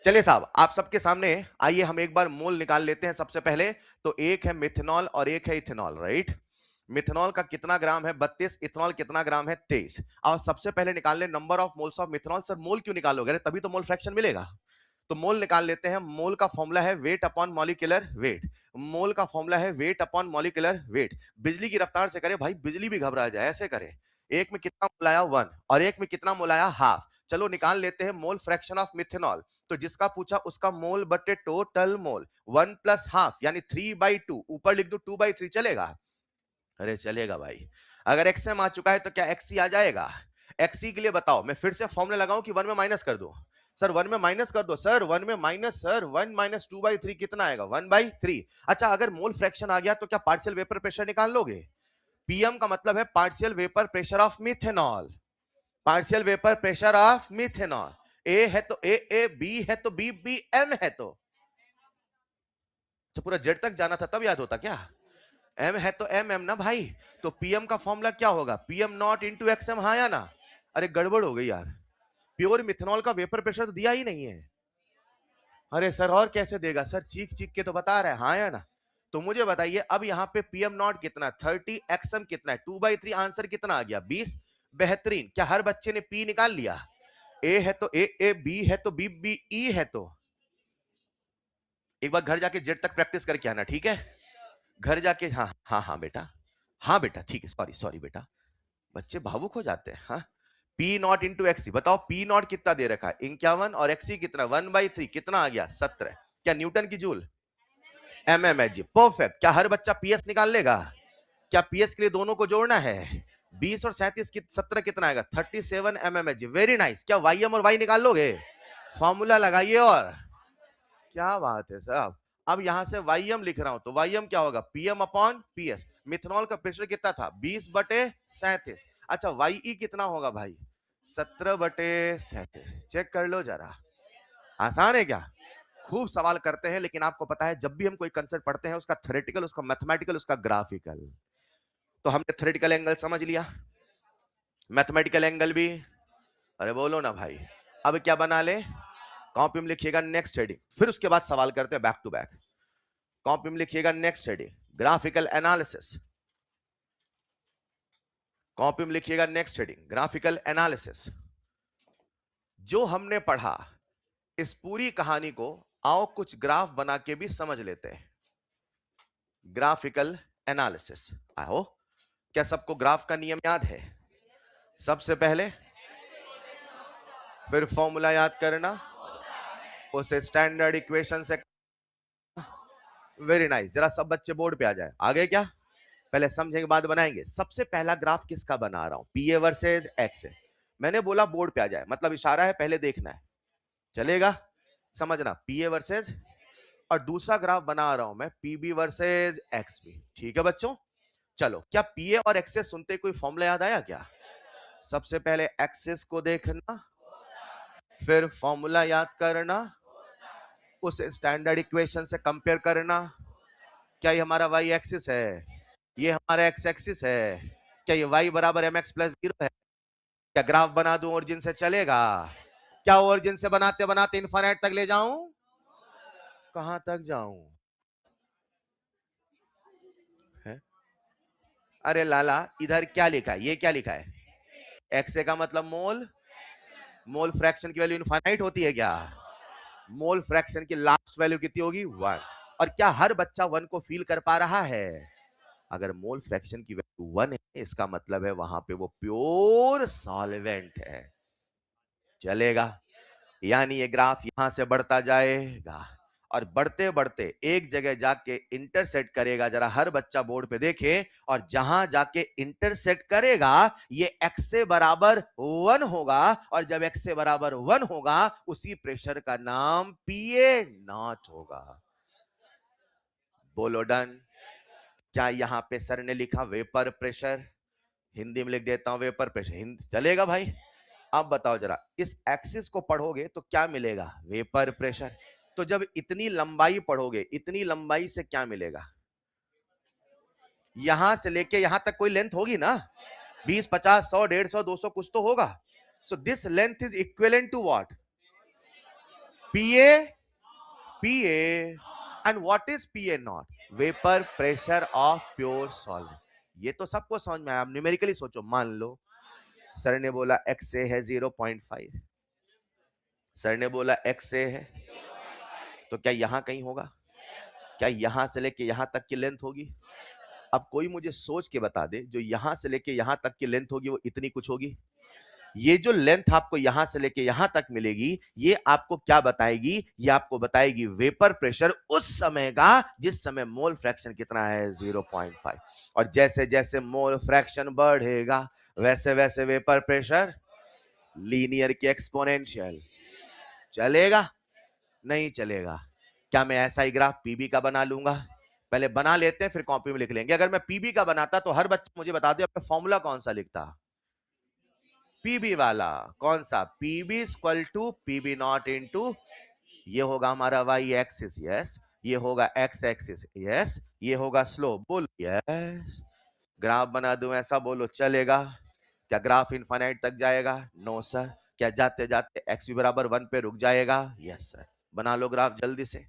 चलिए साहब, आप सबके सामने आइए हम एक बार मोल निकाल लेते हैं. सबसे पहले तो एक है मिथेनॉल और एक है इथेनॉल, राइट? मिथेनॉल का कितना ग्राम है? 32. इथेनॉल कितना ग्राम है? 23. और सबसे पहले निकाल ले number of moles of methanol. Sir mole क्यों निकालोगे? तभी तो मोल फ्रैक्शन मिलेगा. तो मोल निकाल लेते हैं. मोल का फॉर्मूला है वेट अपॉन मॉलिक्यूलर वेट. मोल का फॉर्मूला है वेट अपॉन मॉलिक्यूलर वेट. बिजली की रफ्तार से करे भाई, बिजली भी घबरा जाए, ऐसे करे. एक में कितना मोल आया? 1. और एक में कितना मोल आया? हाफ. चलो निकाल लेते हैं मोल फ्रैक्शन ऑफ मिथेनॉल. तो जिसका पूछा उसका मोल बटे टोटल मोल. 1 प्लस हाफ यानी 3/2. ऊपर लिख दो 2/3, चलेगा? अरे चलेगा भाई. अगर एक्सएम आ चुका है तो क्या एक्सी आ जाएगा? एक्सी के लिए बताओ, मैं फिर से फॉर्मूला लगाऊं कि 1 में माइनस कर दो? सर 1 में माइनस कर दो. सर 1 में माइनस, सर 1 माइनस 2/3 कितना आएगा? 1/3. अच्छा अगर मोल फ्रैक्शन आ गया तो क्या पार्शियल वेपर प्रेशर निकाल लोगे? पीएम का मतलब है partial vapour pressure of methanol. Partial vapour pressure of methanol. A है तो ए ए, बी है तो बी बी, एम है तो पूरा जेड तक जाना था तब याद होता क्या? एम है तो एम एम ना भाई. तो पीएम का फॉर्मूला क्या होगा? PM not into XM. हाँ या ना? अरे गड़बड़ हो गई यार, प्योर मिथेनॉल का वेपर प्रेशर तो दिया ही नहीं है. अरे सर और कैसे देगा? सर चीख चीख के तो बता रहा है, हाँ या ना? तो मुझे बताइए अब यहाँ पे पीएम नॉट कितना? 30. एक्सएम कितना है? 2/3. आंसर कितना आ गया? 20. बेहतरीन. क्या हर बच्चे ने पी निकाल लिया? ए है तो ए ए, बी है तो बी बी, ई है तो. एक बार घर जाके जेड तक प्रैक्टिस करके आना, ठीक है? घर जाके. हाँ हाँ हाँ बेटा, हाँ बेटा ठीक है. सॉरी सॉरी बेटा, बच्चे भावुक हो जाते हैं. हाँ, पी नॉट इंटू एक्सी. बताओ पी नॉट कितना दे रखा है? 51. और एक्सी कितना? 1/3. कितना आ गया? 17. क्या न्यूटन की जूल? एमएमएच. परफेक्ट. क्या हर बच्चा पीएस निकाल लेगा? क्या पीएस के लिए दोनों को जोड़ना है? 20 और 37 17 कितना आएगा? 37 एमएमएच. Very nice. क्या वाईएम और वाई निकाल लोगे? फॉर्मूला लगाइए और क्या बात है साहब। अब यहां से वाईएम लिख रहा हूं तो वाईएम क्या होगा, पीएम अपॉन पीएस। मिथनॉल का प्रेशर कितना था, 20/37। अच्छा वाई कितना होगा भाई, 17/37। चेक कर लो जरा, आसान है क्या। खूब सवाल करते हैं, लेकिन आपको पता है जब भी हम कोई कंसेप्ट पढ़ते हैं उसका थ्योरेटिकल, उसका मैथमेटिकल, उसका ग्राफिकल। तो हमने थ्योरेटिकल एंगल समझ लिया, मैथमेटिकल एंगल भी। अरे बोलो ना भाई। अब क्या बना ले, कॉपी में लिखिएगा नेक्स्ट हेडिंग, फिर उसके बाद सवाल करते हैं बैक टू बैक। कॉपी में लिखिएगा next heading graphical analysis. Copy में लिखिएगा नेक्स्ट हेडिंग ग्राफिकल एनालिसिस। जो हमने पढ़ा इस पूरी कहानी को आओ कुछ ग्राफ बना के भी समझ लेते हैं। Graphical analysis. आओ, क्या सबको ग्राफ का नियम याद है, सबसे पहले फिर फॉर्मूला याद करना, उसे स्टैंडर्ड इक्वेशन से। वेरी नाइस, जरा सब बच्चे बोर्ड पे आ जाए। आगे क्या, पहले समझेंगे बाद बनाएंगे। सबसे पहला ग्राफ किसका बना रहा हूं, पीए वर्सेस एक्स है। मैंने बोला बोर्ड पे आ जाए, मतलब इशारा है पहले देखना है, चलेगा समझना, पीए वर्सेस। और दूसरा ग्राफ बना रहा हूं मैं पीबी वर्सेस एक्स भी, ठीक है बच्चों। चलो, क्या पीए और एक्सेस सुनते कोई फॉर्मूला याद आया क्या। सबसे पहले एक्सेस को देखना, फिर फॉर्मूला याद करना, उस स्टैंडर्ड इक्वेशन से कंपेयर करना। क्या ये हमारा वाई एक्सिस है, ये हमारा एक्स एक्सिस है। क्या ये y बराबर mx+0 है। क्या ग्राफ बना दूं ओरिजिन से, चलेगा। क्या ओरिजिन से बनाते बनाते इनफाइनाइट तक ले जाऊं, कहां तक जाऊं है? अरे लाला, इधर क्या लिखा है, ये क्या लिखा है, एक्स का मतलब मोल। मोल फ्रैक्शन की वैल्यू इनफाइनाइट होती है क्या, मोल फ्रैक्शन की लास्ट वैल्यू कितनी होगी, 1। और क्या हर बच्चा 1 को फील कर पा रहा है। अगर मोल फ्रैक्शन की वैल्यू 1 है, इसका मतलब है वहां पे वो प्योर सॉल्वेंट है, चलेगा। यानी ये ग्राफ यहां से बढ़ता जाएगा और बढ़ते बढ़ते एक जगह जाके इंटरसेक्ट करेगा। जरा हर बच्चा बोर्ड पे देखे, और जहां जाके इंटरसेक्ट करेगा ये x से बराबर 1 होगा, और जब x से बराबर 1 होगा उसी प्रेशर का नाम पीए नॉट होगा। बोलो डन। क्या यहां पे सर ने लिखा वेपर प्रेशर, हिंदी में लिख देता हूं वेपर प्रेशर, हिंदी चलेगा भाई। अब बताओ जरा, इस एक्सिस को पढ़ोगे तो क्या मिलेगा, वेपर प्रेशर। तो जब इतनी लंबाई पढ़ोगे, इतनी लंबाई से क्या मिलेगा, यहां से लेके यहां तक कोई लेंथ होगी ना, 20, 50, 100, 150, 200 कुछ तो होगा। So this length is equivalent to what, PA. PA and what is PA not, vapour pressure of pure solvent. ये तो सबको समझ में आया। आप न्यूमेरिकली सोचो, मान लो सर ने बोला एक्स से है 0.5, सर ने बोला एक्स से है, तो क्या यहां कहीं होगा, क्या यहां से लेके यहां तक की लेंथ होगी। अब कोई मुझे सोच के बता दे, जो यहां से लेके यहां तक की लेंथ होगी वो इतनी कुछ होगी। ये जो लेंथ आपको यहां से लेके यहां तक मिलेगी, ये आपको क्या बताएगी, ये आपको बताएगी वेपर प्रेशर उस समय का जिस समय मोल फ्रैक्शन कितना है, 0.5। और जैसे जैसे मोल फ्रैक्शन बढ़ेगा वैसे वैसे वेपर प्रेशर लीनियर की एक्सपोनेंशियल, चलेगा नहीं चलेगा। क्या मैं ऐसा ही ग्राफ पीबी का बना लूंगा, पहले बना लेते हैं फिर कॉपी में लिख लेंगे। अगर मैं पीबी का बनाता तो हर बच्चा मुझे बता दे अपना फॉर्मूला कौन सा लिखता, पीबी वाला। कौन सा, PB equal to PB not into, ये होगा हमारा वाई एक्सिस, यस, ये होगा एक्स एक्सिस, यस, ये होगा स्लोप, बोल यस। ग्राफ बना दूं ऐसा, बोलो चलेगा। क्या ग्राफ इनफाइनाइट तक जाएगा, नो सर। क्या जाते जाते एक्स भी बराबर 1 पे रुक जाएगा, यस सर। बना लो ग्राफ जल्दी से।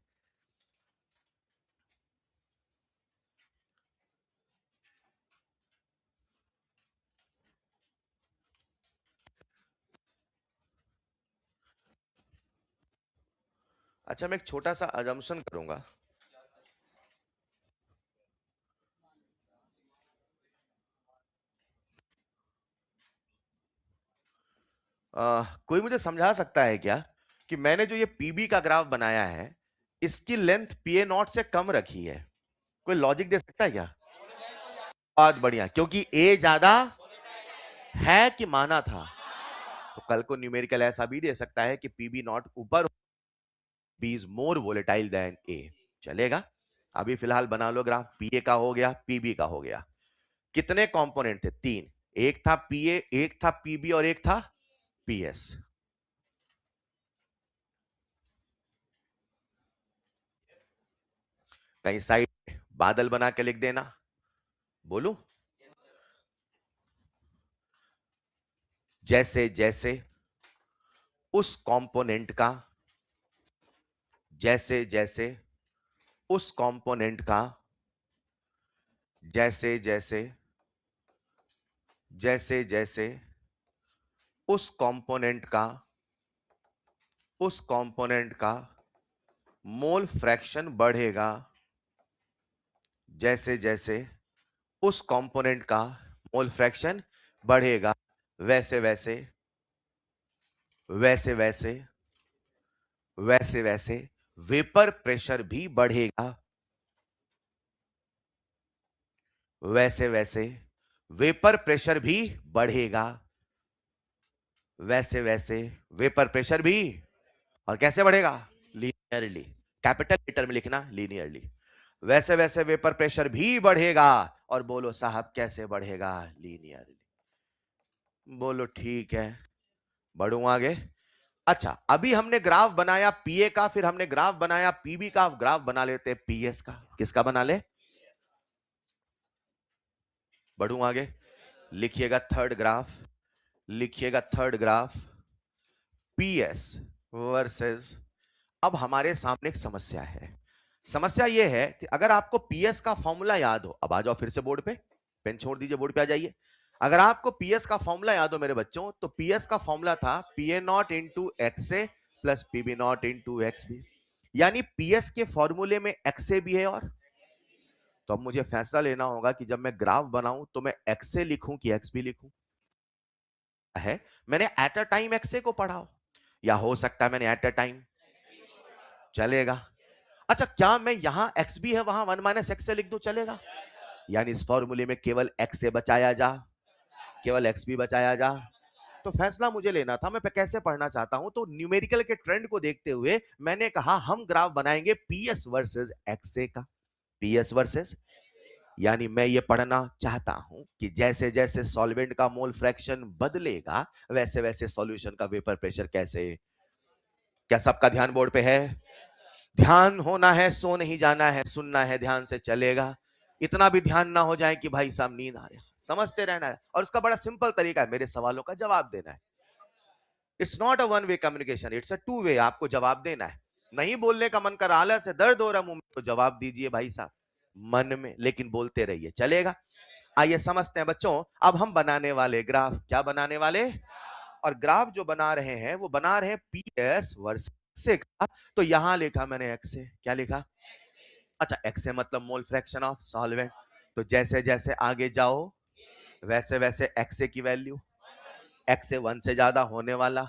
अच्छा, मैं एक छोटा सा अजम्पशन करूंगा। कोई मुझे समझा सकता है क्या कि मैंने जो ये पीबी का ग्राफ बनाया है इसकी लेंथ पीए नॉट से कम रखी है, कोई लॉजिक दे सकता है क्या। बहुत बढ़िया, क्योंकि ए ज्यादा है कि माना था, तो कल को न्यूमेरिकल ऐसा भी दे सकता है कि पीबी नॉट ऊपर, B is more volatile than A. चलेगा? अभी फिलहाल बना लो ग्राफ। पीए का हो गया, पीबी का हो गया। कितने कंपोनेंट थे? 3। एक था पीए, एक था पीबी और एक था पीएस। कहीं साइड बादल बना के लिख देना। बोलूं? जैसे जैसे उस कंपोनेंट का, जैसे जैसे उस कंपोनेंट का, जैसे जैसे जैसे जैसे उस कंपोनेंट का, उस कंपोनेंट का मोल फ्रैक्शन बढ़ेगा, जैसे जैसे उस कंपोनेंट का मोल फ्रैक्शन बढ़ेगा, वैसे वैसे वैसे वैसे वैसे वैसे वेपर प्रेशर भी बढ़ेगा, वैसे वैसे वेपर प्रेशर भी बढ़ेगा, वैसे वैसे वेपर प्रेशर भी। और कैसे बढ़ेगा? लीनियरली। कैपिटल लेटर में लिखना, लीनियरली। वैसे वैसे वेपर प्रेशर भी बढ़ेगा। और बोलो साहब कैसे बढ़ेगा? लीनियरली। बोलो ठीक है, बढ़ूं आगे। अच्छा, अभी हमने ग्राफ बनाया पीए का, फिर हमने ग्राफ बनाया पीबी का, ग्राफ बना लेते हैं पीएस का। किसका बना ले? बढ़ूं आगे। लिखिएगा थर्ड ग्राफ, लिखिएगा थर्ड ग्राफ, पीएस वर्सेस। अब हमारे सामने एक समस्या है। समस्या यह है कि अगर आपको पीएस का फॉर्मूला याद हो, अब आ जाओ फिर से बोर्ड पे, पेन छोड़ दीजिए, बोर्ड पे आ जाइए। अगर आपको पीएस का फॉर्मूला याद हो मेरे बच्चों, तो पीएस का फॉर्मूला था PA not into X A plus PB not into X B. यानी पीएस के फॉर्मूले में एक्सए भी है। और तो अब मुझे फैसला लेना होगा कि जब मैं ग्राफ बनाऊं तो मैं एक्सए लिखूं कि एक्सबी लिखूं। है मैंने एट अ टाइम एक्सए को पढ़ा हो, या हो सकता है मैंने एट अ टाइम। चलेगा? अच्छा, क्या मैं यहां एक्स भी है वहां 1 माइनस एक्स से लिख दूं? चलेगा? यानी इस फॉर्मूले में केवल एक्स से बचाया जा, केवल एक्स भी बचाया जा। तो फैसला मुझे लेना था मैं कैसे पढ़ना चाहता हूं। तो न्यूमेरिकल के ट्रेंड को देखते हुए मैंने कहा हम ग्राफ बनाएंगे पीएस वर्सेस एक्सए का। पीएस वर्सेस, यानी मैं ये पढ़ना चाहता हूं कि जैसे जैसे सॉल्वेंट का मोल फ्रैक्शन बदलेगा, वैसे वैसे सॉल्यूशन का वेपर प्रेशर कैसे। क्या सबका ध्यान बोर्ड पे है? ध्यान होना है, सो नहीं जाना है, सुनना है ध्यान से। चलेगा? इतना भी ध्यान ना हो जाए कि भाई साहब नींद आ रहा है। समझते रहना है, और उसका बड़ा सिंपल तरीका है, मेरे सवालों का जवाब देना है। It's not a one way communication, it's a two way. आपको जवाब देना है। नहीं बोलने का मन कर रहा, आलस है, दर्द हो रहा मुंह में, तो जवाब दीजिए भाई साहब मन में, लेकिन बोलते रहिए। चलेगा? आइए समझते हैं बच्चों। अब हम बनाने वाले ग्राफ, क्या बनाने वाले? और ग्राफ जो बना रहे हैं वो बना रहे हैं पीएस वर्सेस एक्स का। तो यहां लिखा मैंने एक्स से, क्या लिखा? अच्छा, एक्स से मतलब मोल फ्रैक्शन ऑफ सॉल्वेंट। तो जैसे जैसे आगे जाओ वैसे वैसे एक्स की वैल्यू, एक्स से 1 से ज्यादा होने वाला,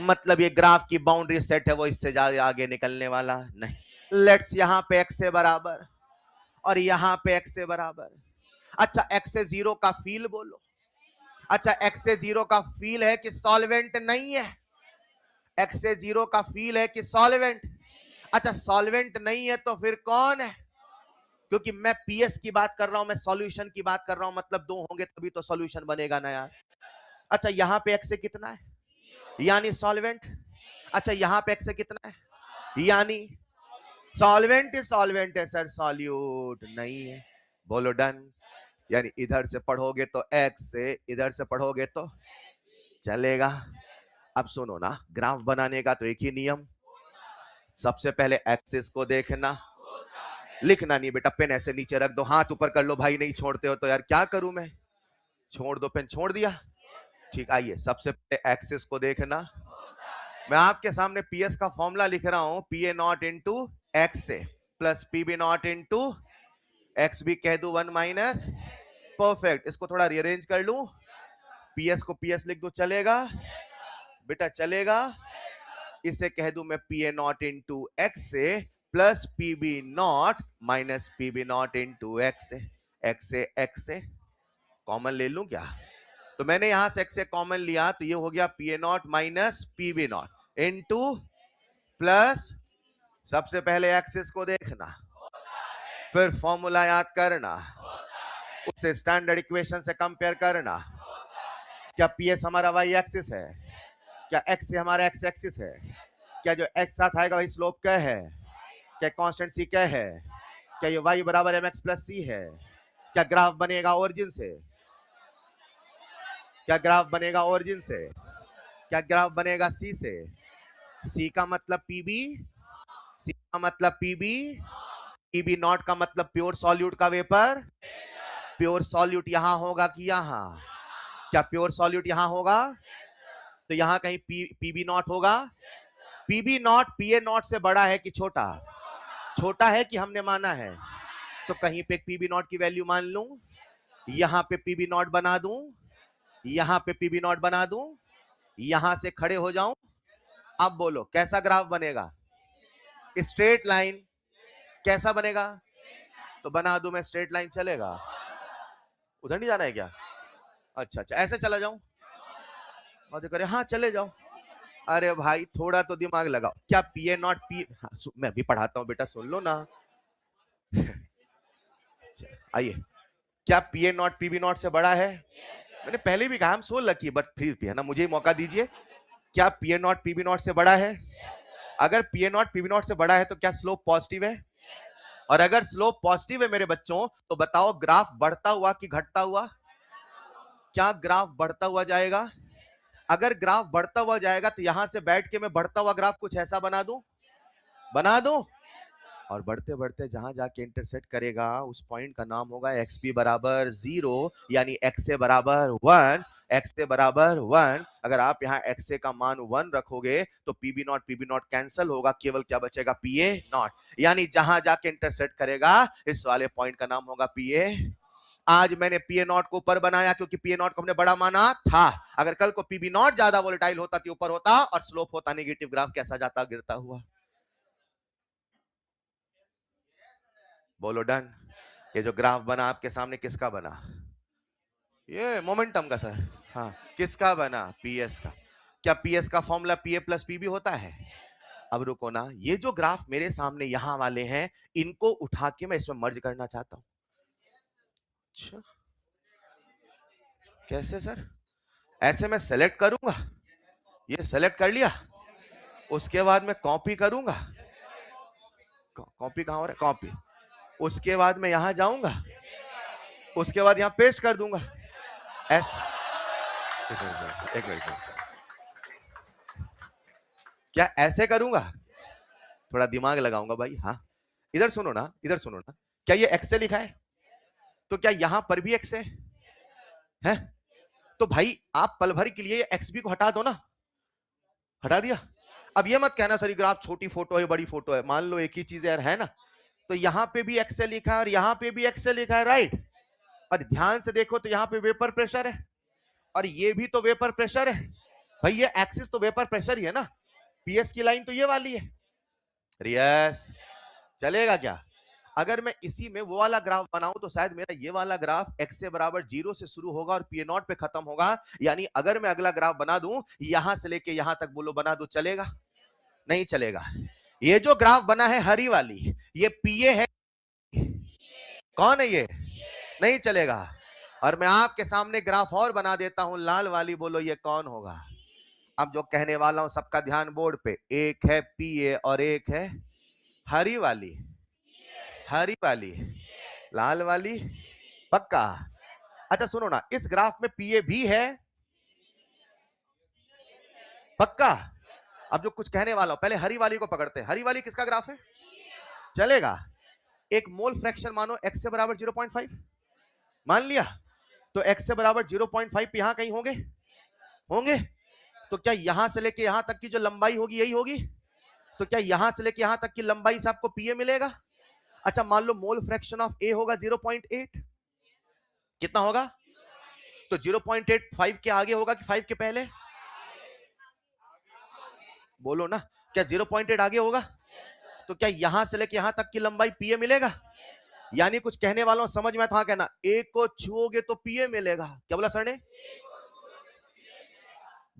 मतलब ये ग्राफ की बाउंड्री सेट है, वो इससे ज्यादा आगे निकलने वाला नहीं। लेट्स यहां पे एक्स से बराबर और यहां पे एक्स से बराबर। अच्छा, एक्स से 0 का फील बोलो। अच्छा, एक्स से 0 का फील है कि सॉल्वेंट नहीं है? एक्स से 0 का फील है कि सॉल्वेंट? अच्छा, सॉल्वेंट नहीं है तो फिर कौन है? क्योंकि मैं पीएस की बात कर रहा हूं, मैं सॉल्यूशन की बात कर रहा हूं, मतलब दो होंगे तभी तो सॉल्यूशन बनेगा ना यार। अच्छा, यहां पे एक्स से कितना है? यानी सॉल्वेंट। अच्छा, यहां पे एक्स से कितना है? यानी सॉल्वेंट है सर, सॉल्यूट नहीं है। बोलो डन। यानी इधर से पढ़ोगे तो एक्स से, इधर से पढ़ोगे तो चलेगा। अब सुनो ना, ग्राफ बनाने का तो एक ही नियम, सबसे पहले एक्सिस को देखना। लिखना नहीं बेटा, पेन ऐसे नीचे रख दो, हाथ ऊपर कर लो भाई, नहीं छोड़ते हो तो यार क्या करूं मैं। छोड़ दो पेन, छोड़ दिया? ठीक। आइए सबसे पहले एक्सिस को देखना। मैं आपके सामने पीएस का फॉर्मूला लिख रहा हूं, पीए नॉट इंटू एक्स से plus PB not into X B कह दू 1 माइनस। परफेक्ट। इसको थोड़ा रीअरेंज कर लूं, पीएस को पीएस लिख दो, चलेगा बेटा? चलेगा। इसे कह दूं मैं पीए नॉट इंटू एक्स से plus PB not minus PB not into X से। एक्स से कॉमन ले लूं क्या? तो मैंने यहां से x कॉमन लिया तो ये हो गया PA0 minus PB0 into plus, सबसे पहले एक्सिस को देखना, फिर फॉर्मूला याद करना, उससे स्टैंडर्ड इक्वेशन से कंपेयर करना। क्या PS हमारा y एक्सिस है? क्या x से हमारा x एक्सिस है? क्या जो x साथ आएगा वही स्लोप क्या है? क्या कांस्टेंट c क्या है? क्या ये y बराबर mx प्लस c है? क्या ग्राफ बनेगा ओरिजिन से? क्या ग्राफ बनेगा ओरिजिन से? क्या ग्राफ बनेगा c से? c का मतलब pb, c का मतलब pb, pb नॉट का मतलब प्योर सॉल्यूट का वेपर। प्योर सॉल्यूट यहां होगा कि यहां? क्या प्योर सॉल्यूट यहां होगा? तो यहां कहीं पीबी नॉट होगा। पीबी नॉट पीए नॉट से बड़ा है कि छोटा? छोटा है कि हमने माना है? तो कहीं पे पीबी नॉट की वैल्यू मान लूं, यहां पे पीबी नॉट बना दूं, यहां पे पीबी नॉट बना दूं, यहां से खड़े हो जाऊं। अब बोलो कैसा ग्राफ बनेगा? Straight line. कैसा बनेगा? तो बना दूं मैं स्ट्रेट लाइन, चलेगा? उधर नहीं जाना है क्या? अच्छा अच्छा, ऐसे चला जाऊं और करे हाँ चले जाओ। अरे भाई थोड़ा तो दिमाग लगाओ। क्या पीए नॉट पी, हाँ, मैं भी पढ़ाता हूं बेटा, सुन लो ना। आइए, क्या पीए नॉट पीबी नॉट से बड़ा है? मैंने पहले भी कहा हम 16 की, बट फिर भी है ना, मुझे मौका दीजिए। क्या पीए नॉट पीबी नॉट से बड़ा है? अगर पीए नॉट पीबी नॉट से बड़ा है तो क्या स्लोप पॉजिटिव है? और अगर स्लोप पॉजिटिव है मेरे बच्चों, तो बताओ ग्राफ बढ़ता हुआ कि घटता हुआ? क्या ग्राफ बढ़ता हुआ जाएगा? अगर ग्राफ बढ़ता हुआ जाएगा तो यहां से बैठ के मैं बढ़ता हुआ ग्राफ कुछ ऐसा बना दूं, बना दूं, और बढ़ते बढ़ते जहां जाके इंटरसेक्ट करेगा उस पॉइंट का नाम होगा xp बराबर 0, यानी xa बराबर 1। xa बराबर 1, अगर आप यहाँ xa का मान 1 रखोगे तो pb नॉट कैंसिल होगा, केवल क्या बचेगा? pa नॉट, यानी जहां जाके इंटरसेक्ट करेगा इस वाले पॉइंट का नाम होगा pa। आज मैंने पीए नॉट को ऊपर बनाया क्योंकि पीए नॉट को हमने बड़ा माना था। अगर कल को पीबी नॉट ज्यादा वोलेटाइल होता तो ऊपर होता और स्लोप होता नेगेटिव, ग्राफ कैसा जाता? गिरता हुआ। बोलो डन। ये जो ग्राफ बना आपके सामने किसका बना? ये मोमेंटम का सर। हाँ, किसका बना? पीएस का। क्या पीएस का फॉर्मूला पीए प्लस पीबी होता है? अब रुको ना, ये जो ग्राफ मेरे सामने यहां वाले हैं, इनको उठा के मैं इसमें मर्ज करना चाहता हूं। अच्छा, कैसे सर? ऐसे मैं सेलेक्ट करूंगा, ये सेलेक्ट कर लिया, उसके बाद मैं कॉपी करूंगा। कॉपी कहां हो रहा है? कॉपी। उसके बाद मैं यहां जाऊंगा, उसके बाद यहां पेस्ट कर दूंगा। ऐसा एक मिनट, क्या ऐसे करूंगा? थोड़ा दिमाग लगाऊंगा भाई। हाँ, इधर सुनो ना, इधर सुनो ना। क्या ये एक्स से लिखा है? तो क्या यहां पर भी एक्स है? तो भाई आप पल भर के लिए एक्स बी को हटा दो ना। हटा दिया। अब ये मत कहना सर ग्राफ छोटी फोटो है बड़ी फोटो है, मान लो एक ही चीज यार है ना। तो यहां पे भी एक्स से लिखा है और यहां पे भी एक्स से लिखा है, राइट? और ध्यान से देखो तो यहां पे वेपर प्रेशर है और ये भी तो वेपर प्रेशर है। भाई ये एक्सिस तो वेपर प्रेशर ही है ना। पीएस की लाइन तो ये वाली है। यस, चलेगा क्या? अगर मैं इसी में वो वाला ग्राफ बनाऊं तो शायद मेरा ये वाला ग्राफ x से बराबर 0 से शुरू होगा और पी नॉट पे खत्म होगा। यानी अगर मैं अगला ग्राफ बना दूं यहां से लेके यहां तक, बोलो बना दूं, चलेगा? नहीं चलेगा। ये जो ग्राफ बना है हरी वाली, ये पीए है। कौन है ये? नहीं चलेगा। और मैं आपके सामने ग्राफ और बना देता हूं लाल वाली, बोलो ये कौन होगा? अब जो कहने वाला हूं सबका ध्यान बोर्ड पे, एक है पीए और एक है हरी वाली। हरी वाली, लाल वाली, पक्का? अच्छा सुनो ना, इस ग्राफ में पीए भी है, पक्का? अब जो कुछ कहने वाला हूं, पहले हरी वाली को पकड़ते हैं। हरी वाली किसका ग्राफ है? चलेगा? एक मोल फ्रैक्शन मानो x से बराबर 0.5 मान लिया, तो x से बराबर 0.5 यहां कहीं होंगे, होंगे। तो क्या यहां से लेके यहां तक की जो लंबाई होगी यही होगी? तो क्या यहां से लेके यहां तक की लंबाई से आपको पीए मिलेगा? अच्छा मान लो मोल फ्रैक्शन ऑफ ए होगा 0.8, कितना होगा? तो 0.8 5 के आगे होगा कि 5 के पहले? बोलो ना, क्या 0.8 आगे होगा? तो क्या यहां से लेके यहां तक की लंबाई पीए मिलेगा? यानी कुछ कहने वालों समझ में था कहना, ए को छुओगे तो पीए मिलेगा। क्या बोला सर ने?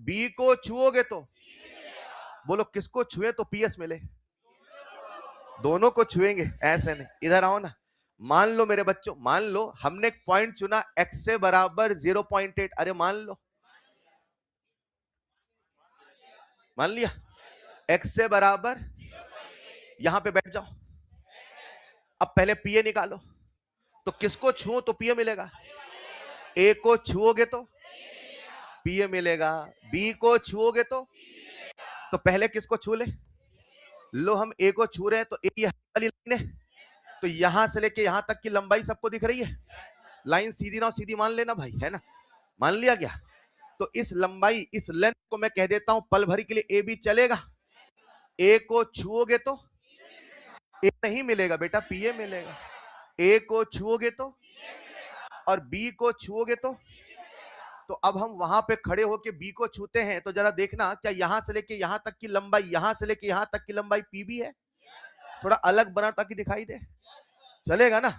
बी को छुओगे तो, बोलो किसको छुए तो पीएस मिले? दोनों को छुएंगे, ऐसे नहीं। इधर आओ ना। मान लो मेरे बच्चों, मान लो हमने एक पॉइंट चुना x से बराबर 0.8। अरे मान लो, मान लिया x से बराबर, यहां पे बैठ जाओ। अब पहले पीए निकालो, तो किसको छुओ तो पीए मिलेगा? ए को छुओगे तो पीए मिलेगा, बी को छुओगे तो पहले किसको छू ले? लो हम ए को छू रहे हैं, तो ए ये वाली लाइन है, तो यहां से लेके यहां तक की लंबाई सबको दिख रही है। लाइन सीधी ना सीधी मान लेना भाई, है ना? मान लिया गया। तो इस लंबाई, इस लेंथ को मैं कह देता हूं पल भर के लिए ए बी चलेगा। ए को छुओगे तो ए नहीं मिलेगा बेटा, पीए मिलेगा। ए को छुओगे तो, और बी को छुओगे तो अब हम वहां पे खड़े होके बी को छूते हैं, तो जरा देखना क्या यहां से लेके यहां तक की लंबाई, यहां से लेके यहां तक की लंबाई पीबी है? थोड़ा अलग बना ताकि दिखाई दे, चलेगा ना?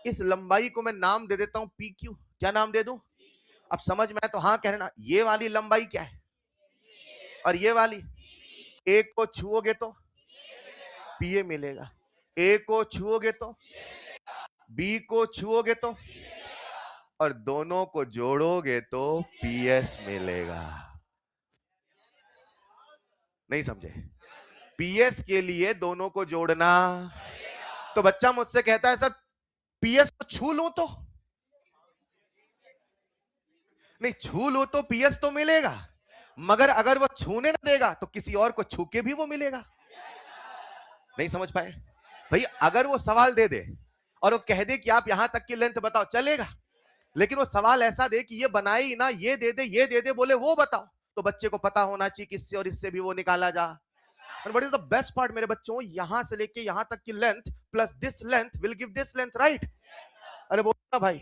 इस लंबाई को मैं नाम दे देता हूं पी क्यू। क्या नाम दे दूं? अब समझ में आए तो हाँ कहना। ये वाली लंबाई क्या है और ये वाली? ए को छुओगे तो पीए मिलेगा, ए को छुओगे तो, बी को छुओगे तो, और दोनों को जोड़ोगे तो पीएस मिलेगा। नहीं समझे? पीएस के लिए दोनों को जोड़ना। तो बच्चा मुझसे कहता है सर पीएस को छू लूं तो? नहीं, छू लो तो पीएस तो मिलेगा, मगर अगर वो छूने ना देगा तो किसी और को छू के भी वो मिलेगा। नहीं समझ पाए भाई? अगर वो सवाल दे दे और वो कह दे कि आप यहां तक की लेंथ बताओ, चलेगा। लेकिन वो सवाल ऐसा दे कि ये बनाए ही ना, ये दे दे, ये दे दे, बोले वो बताओ, तो बच्चे को पता होना चाहिए कि इससे और इससे भी वो निकाला जा। And what is the best part मेरे बच्चों? यहां से लेके यहां तक की length plus this length will give this length, right? अरे बोलना भाई।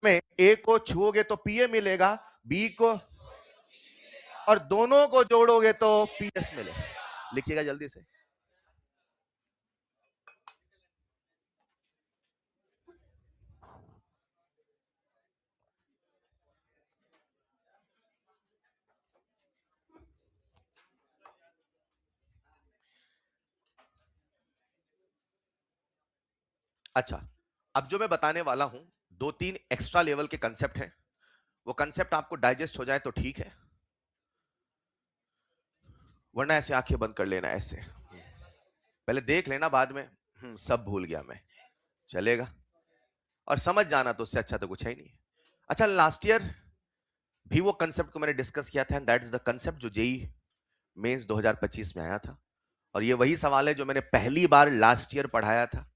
में ए को छुओगे तो पीए मिलेगा, बी को, और दोनों को जोड़ोगे तो पीएस मिलेगा। लिखिएगा जल्दी से। अच्छा, अब जो मैं बताने वाला हूं, दो तीन एक्स्ट्रा लेवल के कंसेप्ट हैं। वो कंसेप्ट आपको डाइजेस्ट हो जाए तो ठीक है, वरना ऐसे आंखें बंद कर लेना, ऐसे पहले देख लेना, बाद में सब भूल गया मैं, चलेगा? और समझ जाना, तो उससे अच्छा तो कुछ है ही नहीं। अच्छा, लास्ट ईयर भी वो कंसेप्ट को मैंने डिस्कस किया था, and that is the concept जो जेई मेंस 2025 में आया था। और ये वही सवाल है जो मैंने पहली बार लास्ट ईयर पढ़ाया था,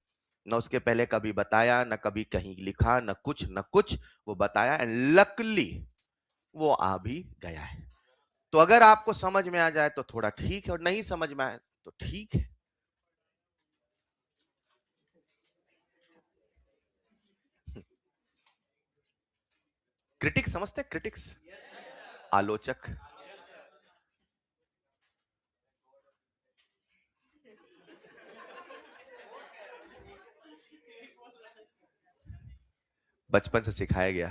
ना उसके पहले कभी बताया, ना कभी कहीं लिखा, ना कुछ ना कुछ, वो बताया, एंड लकली वो आ भी गया है। तो अगर आपको समझ में आ जाए तो थोड़ा ठीक है, और नहीं समझ में आए तो ठीक है। क्रिटिक्स समझते? क्रिटिक्स, आलोचक। बचपन से सिखाया गया।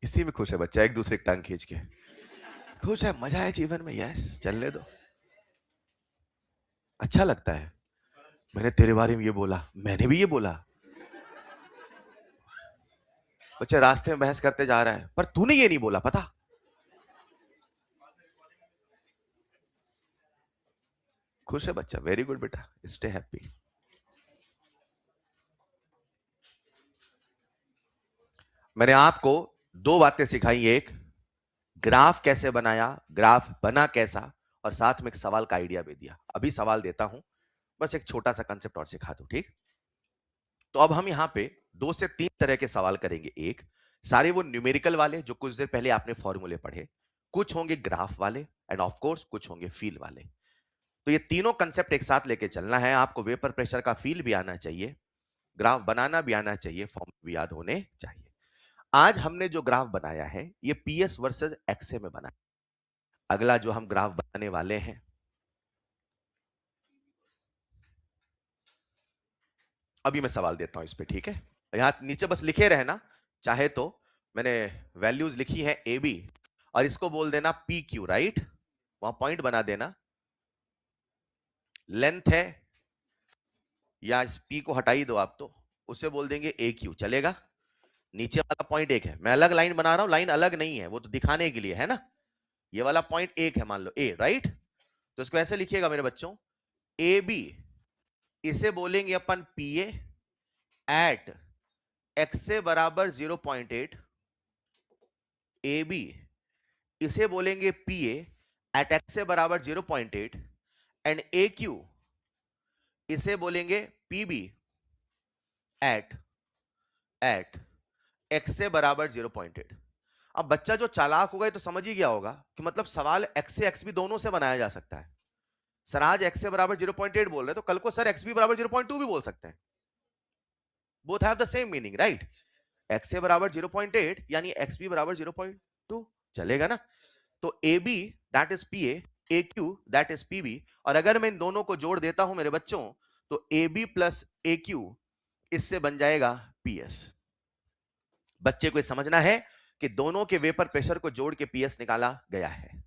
इसी में खुश है बच्चा, एक दूसरे की टांग खींच के खुश है, मजा है जीवन में, यस, चलने दो, अच्छा लगता है। मैंने तेरे बारे में ये बोला, मैंने भी ये बोला। बच्चा रास्ते में बहस करते जा रहा है, पर तूने ये नहीं बोला, पता? खुश है बच्चा, वेरी गुड बेटा, स्टे हैप्पी। मैंने आपको दो बातें सिखाई, एक ग्राफ कैसे बनाया, ग्राफ बना कैसा, और साथ में एक सवाल का आइडिया भी दिया। अभी सवाल देता हूं, बस एक छोटा सा कंसेप्ट और सिखा दूं, ठीक? तो अब हम यहां पे दो से तीन तरह के सवाल करेंगे। एक, सारे वो न्यूमेरिकल वाले जो कुछ देर पहले आपने फॉर्मूले पढ़े, कुछ होंगे ग्राफ वाले, एंड ऑफ कोर्स कुछ होंगे फील वाले। तो ये तीनों कंसेप्ट एक साथ लेके चलना है। आपको वेपर प्रेशर का फील भी आना चाहिए, ग्राफ बनाना भी आना चाहिए, फॉर्म भी याद होने चाहिए। आज हमने जो ग्राफ बनाया है ये पीएस वर्सेस एक्सए में बना है। अगला जो हम ग्राफ बनाने वाले हैं अभी मैं सवाल देता हूं इस पे, ठीक है? यहां नीचे बस लिखे रहना, चाहे तो मैंने वैल्यूज लिखी है ए बी और इसको बोल देना पी क्यू, राइट? वहां पॉइंट बना देना, लेंथ है या इस पी को हटा ही दो आप, तो उसे बोल देंगे ए क्यू, चलेगा? नीचे वाला पॉइंट एक है, मैं अलग लाइन बना रहा हूं, लाइन अलग नहीं है, वो तो दिखाने के लिए है ना। ये वाला पॉइंट एक है, मान लो ए, राइट? तो इसको ऐसे लिखिएगा मेरे बच्चों, ए बी इसे बोलेंगे अपन पी एट एक्स से बराबर 0.8, ए बी इसे बोलेंगे पी एट एक्स से बराबर 0.8 एंड ए क्यू इसे बोलेंगे P B at at X से बराबर 0.8। अब बच्चा जो चालाक होगा ये तो समझ ही गया होगा कि मतलब सवाल एक्स से एक्स भी दोनों से बनाया जा सकता है। सर आज एक्स से बराबर 0.8 बोल रहे तो कल को सर एक्स भी बराबर 0.2 भी बोल सकते हैं। Both have the same meaning, right? X से बराबर 0.8 यानी एक्स भी बराबर 0.2, चलेगा ना? तो A B that is P A Q that is P B, और अगर मैं इन दोनों को जोड़ देता हूं मेरे बच्चों तो A B plus A Q इससे बन जाएगा पी एस। बच्चे को समझना है कि दोनों के वेपर प्रेशर को जोड़ के पीएस निकाला गया है।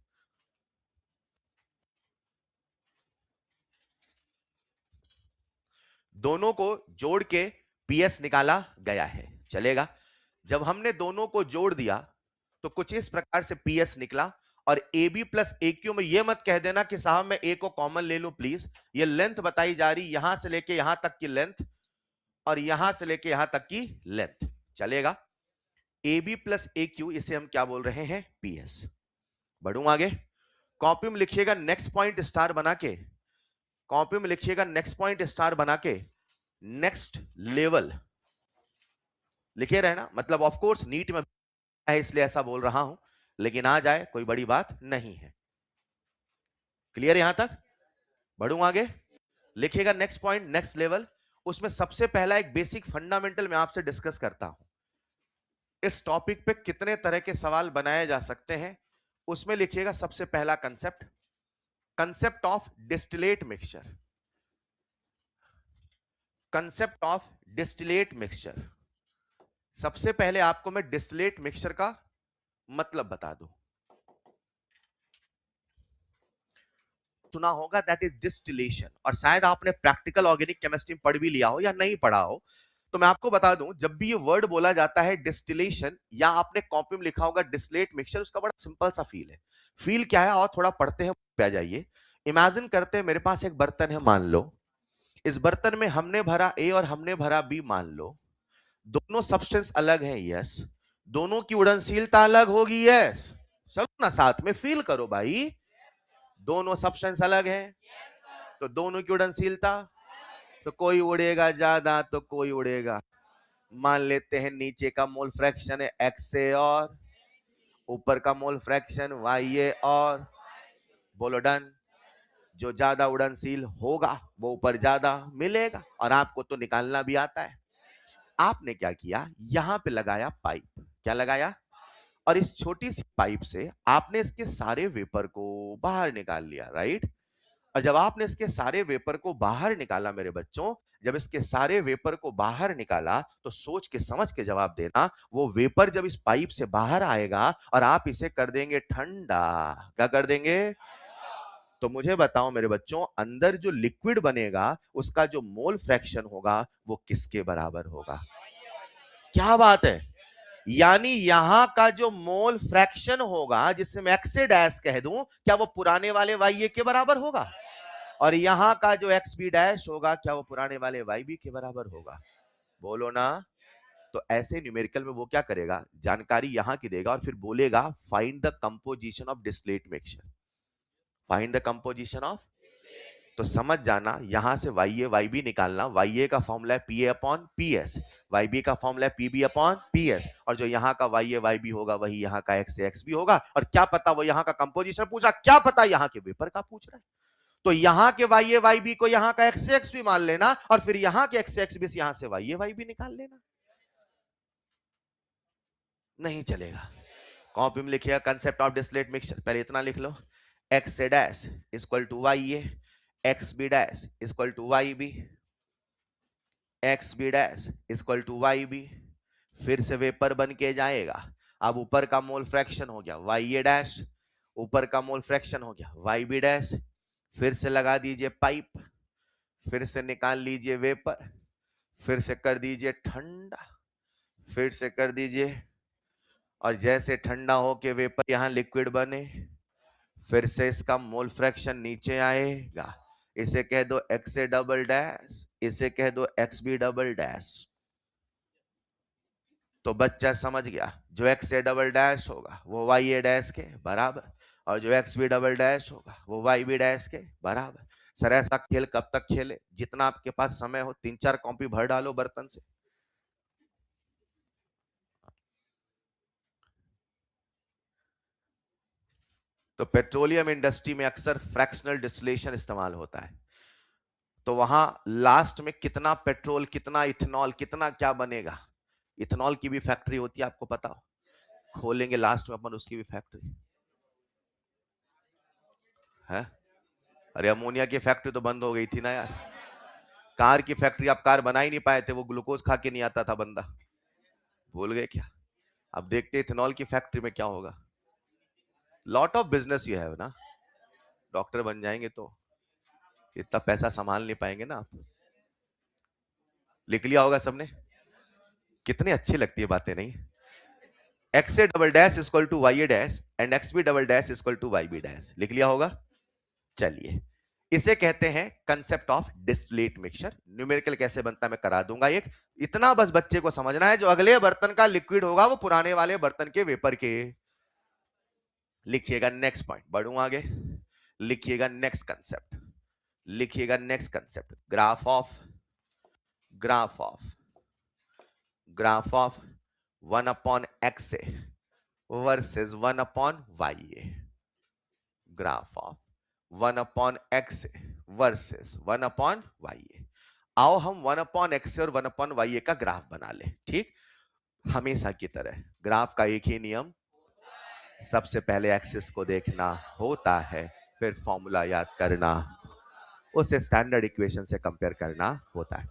दोनों को जोड़ के पीएस निकाला गया है, चलेगा? जब हमने दोनों को जोड़ दिया तो कुछ इस प्रकार से पीएस निकला, और A B plus A Q में यह मत कह देना कि साहब मैं ए को कॉमन ले लूं प्लीज, ये लेंथ बताई जा रही, यहां से लेके यहां तक की लेंथ और यहां से लेके यहां तक की लेंथ, चलेगा? A B plus A Q इसे हम क्या बोल रहे हैं? पीएस। बढ़ूं आगे, कॉपी में लिखिएगा नेक्स्ट पॉइंट स्टार बना के, कॉपी में लिखिएगा नेक्स्ट पॉइंट स्टार बना के नेक्स्ट लेवल लिखे रहना। मतलब ऑफ कोर्स नीट में है इसलिए ऐसा बोल रहा हूं, लेकिन आ जाए कोई बड़ी बात नहीं है। क्लियर यहां तक? बढ़ूं आगे, लिखिएगा नेक्स्ट पॉइंट नेक्स्ट लेवल। उसमें सबसे पहला एक बेसिक फंडामेंटल मैं आपसे डिस्कस करता हूं, इस टॉपिक पे कितने तरह के सवाल बनाए जा सकते हैं। उसमें लिखिएगा सबसे पहला concept, concept of distillate mixture, concept of distillate mixture. सबसे पहले आपको मैं डिस्टिलेट मिक्सचर का मतलब बता दूं। सुना होगा दैट इज डिस्टिलेशन, और शायद आपने प्रैक्टिकल ऑर्गेनिक केमिस्ट्री पढ़ भी लिया हो या नहीं पढ़ा हो, तो मैं आपको बता दूं जब भी ये वर्ड बोला जाता है डिस्टिलेशन, या आपने कॉपी में लिखा होगा डिस्टिलेट मिक्सचर, उसका बड़ा सिंपल सा फील है। फील क्या है और थोड़ा पढ़ते हैं पे आ जाइए। इमेजिन करते हैं मेरे पास एक बर्तन है, मान लो इस बर्तन में हमने भरा ए और हमने भरा बी, मान लो दोनों सब्सटेंस अलग हैं, यस, दोनों की उड़नशीलता अलग होगी, यस, सब ना साथ में फील करो भाई, दोनों सब्सटेंस अलग हैं तो दोनों की उड़नशीलता, तो कोई उड़ेगा ज्यादा तो कोई उड़ेगा, मान लेते हैं नीचे का मोल फ्रैक्शन है एक्स ए और ऊपर का मोल फ्रैक्शन वाई ए और, बोलो डन। जो ज्यादा उड़नशील होगा वो ऊपर ज्यादा मिलेगा, और आपको तो निकालना भी आता है। आपने क्या किया, यहां पे लगाया पाइप, क्या लगाया, और इस छोटी सी पाइप से आपने इसके सारे वेपर को बाहर निकाल लिया, राइट? और जब आपने इसके सारे वेपर को बाहर निकाला मेरे बच्चों, जब इसके सारे वेपर को बाहर निकाला तो सोच के समझ के जवाब देना, वो वेपर जब इस पाइप से बाहर आएगा और आप इसे कर देंगे ठंडा, क्या कर देंगे? तो मुझे बताओ मेरे बच्चों, अंदर जो लिक्विड बनेगा उसका जो मोल फ्रैक्शन होगा वो किसके बराबर होगा? क्या बात है, यानी यहां का जो मोल फ्रैक्शन होगा जिससे मैं एक्स डैश कह दूं, क्या वो पुराने वाले वाई ए के बराबर होगा? और यहां का जो एक्स बी डैश होगा क्या वो पुराने वाले वाई बी के बराबर होगा? बोलो ना। तो ऐसे न्यूमेरिकल में वो क्या करेगा, जानकारी यहां की देगा और फिर बोलेगा find the composition of distillate mixture, find the composition of. तो समझ जाना, यहां से वाई बी निकालना, वाई ए का फॉर्मूला है P A upon P S, Y B का फॉर्मूला है P B upon P S, और जो यहाँ का वाई बी होगा वही यहाँ का एक्स बी होगा। और क्या पता वो यहाँ का कंपोजिशन पूछ रहा, क्या पता यहाँ के वेपर का पूछ रहा है, तो यहाँ के वाई बी को यहाँ का एक्स बी मान लेना, और फिर यहाँ के एक्स बी से यहाँ से वाई बी निकाल लेना। नहीं चलेगा, कॉपी में लिखिएगा कंसेप्ट ऑफ डिस्टिलेट मिक्सचर, पहले इतना लिख लो, X dash equal to Y A, X B dash equal to Y B, X B dash equal to Y B, फिर से वेपर बन के जाएगा। अब ऊपर का मोल फ्रैक्शन हो गया वाई ए डैश, ऊपर का मोल फ्रैक्शन हो गया वाई बी डैश, फिर से लगा दीजिए पाइप, फिर से निकाल लीजिए वेपर, फिर से कर दीजिए ठंडा, फिर से कर दीजिए, और जैसे ठंडा हो के वेपर यहां लिक्विड बने, फिर से इसका मोल फ्रैक्शन नीचे आएगा। इसे कह दो एक्स ए डबल डैश, इसे कह दो एक्स बी डबल डैश। तो बच्चा समझ गया, जो एक्स ए डबल डैश होगा वो वाई ए डैश के बराबर, और जो एक्स बी डबल डैश होगा वो वाई बी डैश के बराबर। सर ऐसा खेल कब तक खेले? जितना आपके पास समय हो, 3-4 कॉपी भर डालो बर्तन से। तो पेट्रोलियम इंडस्ट्री में अक्सर फ्रैक्शनल डिस्टिलेशन इस्तेमाल होता है, तो वहां लास्ट में कितना पेट्रोल, कितना इथेनॉल, कितना क्या बनेगा। इथेनॉल की भी फैक्ट्री होती है, आपको पता हो, खोलेंगे लास्ट में अपन उसकी भी फैक्ट्री है। अरे अमोनिया की फैक्ट्री तो बंद हो गई थी ना यार। कार की फैक्ट्री, आप कार बना ही नहीं पाए थे, वो ग्लूकोज खा के नहीं आता था बंदा, भूल गए क्या? अब देखते इथेनॉल की फैक्ट्री में क्या होगा। Lot of business you have ना, डॉक्टर बन जाएंगे तो इतना पैसा संभाल नहीं पाएंगे ना आप। लिख लिया होगा सबने? कितनी अच्छी लगती है बातें, नहीं? X A double dash equal to Y A dash and X B double dash equal to Y B dash, लिख लिया होगा। चलिए, इसे कहते हैं concept of distillate mixture. Numerical कैसे बनता है मैं करा दूंगा एक, इतना बस बच्चे को समझना है, जो अगले बर्तन का लिक्विड होगा वो पुराने वाले बर्तन के वेपर के। लिखिएगा नेक्स्ट पॉइंट, बढ़ूं आगे, लिखिएगा नेक्स्ट कंसेप्ट, लिखिएगा next concept, graph of, graph of, graph of 1 upon X A versus 1 upon Y A, graph of 1 upon X A versus 1 upon Y A. आओ हम 1 अपॉन एक्स और 1 अपॉन वाई ए का ग्राफ बना ले, ठीक? हमेशा की तरह ग्राफ का एक ही नियम, सबसे पहले एक्सिस को देखना होता है, फिर फॉर्मूला याद करना, उसे स्टैंडर्ड इक्वेशन से कंपेयर करना होता है।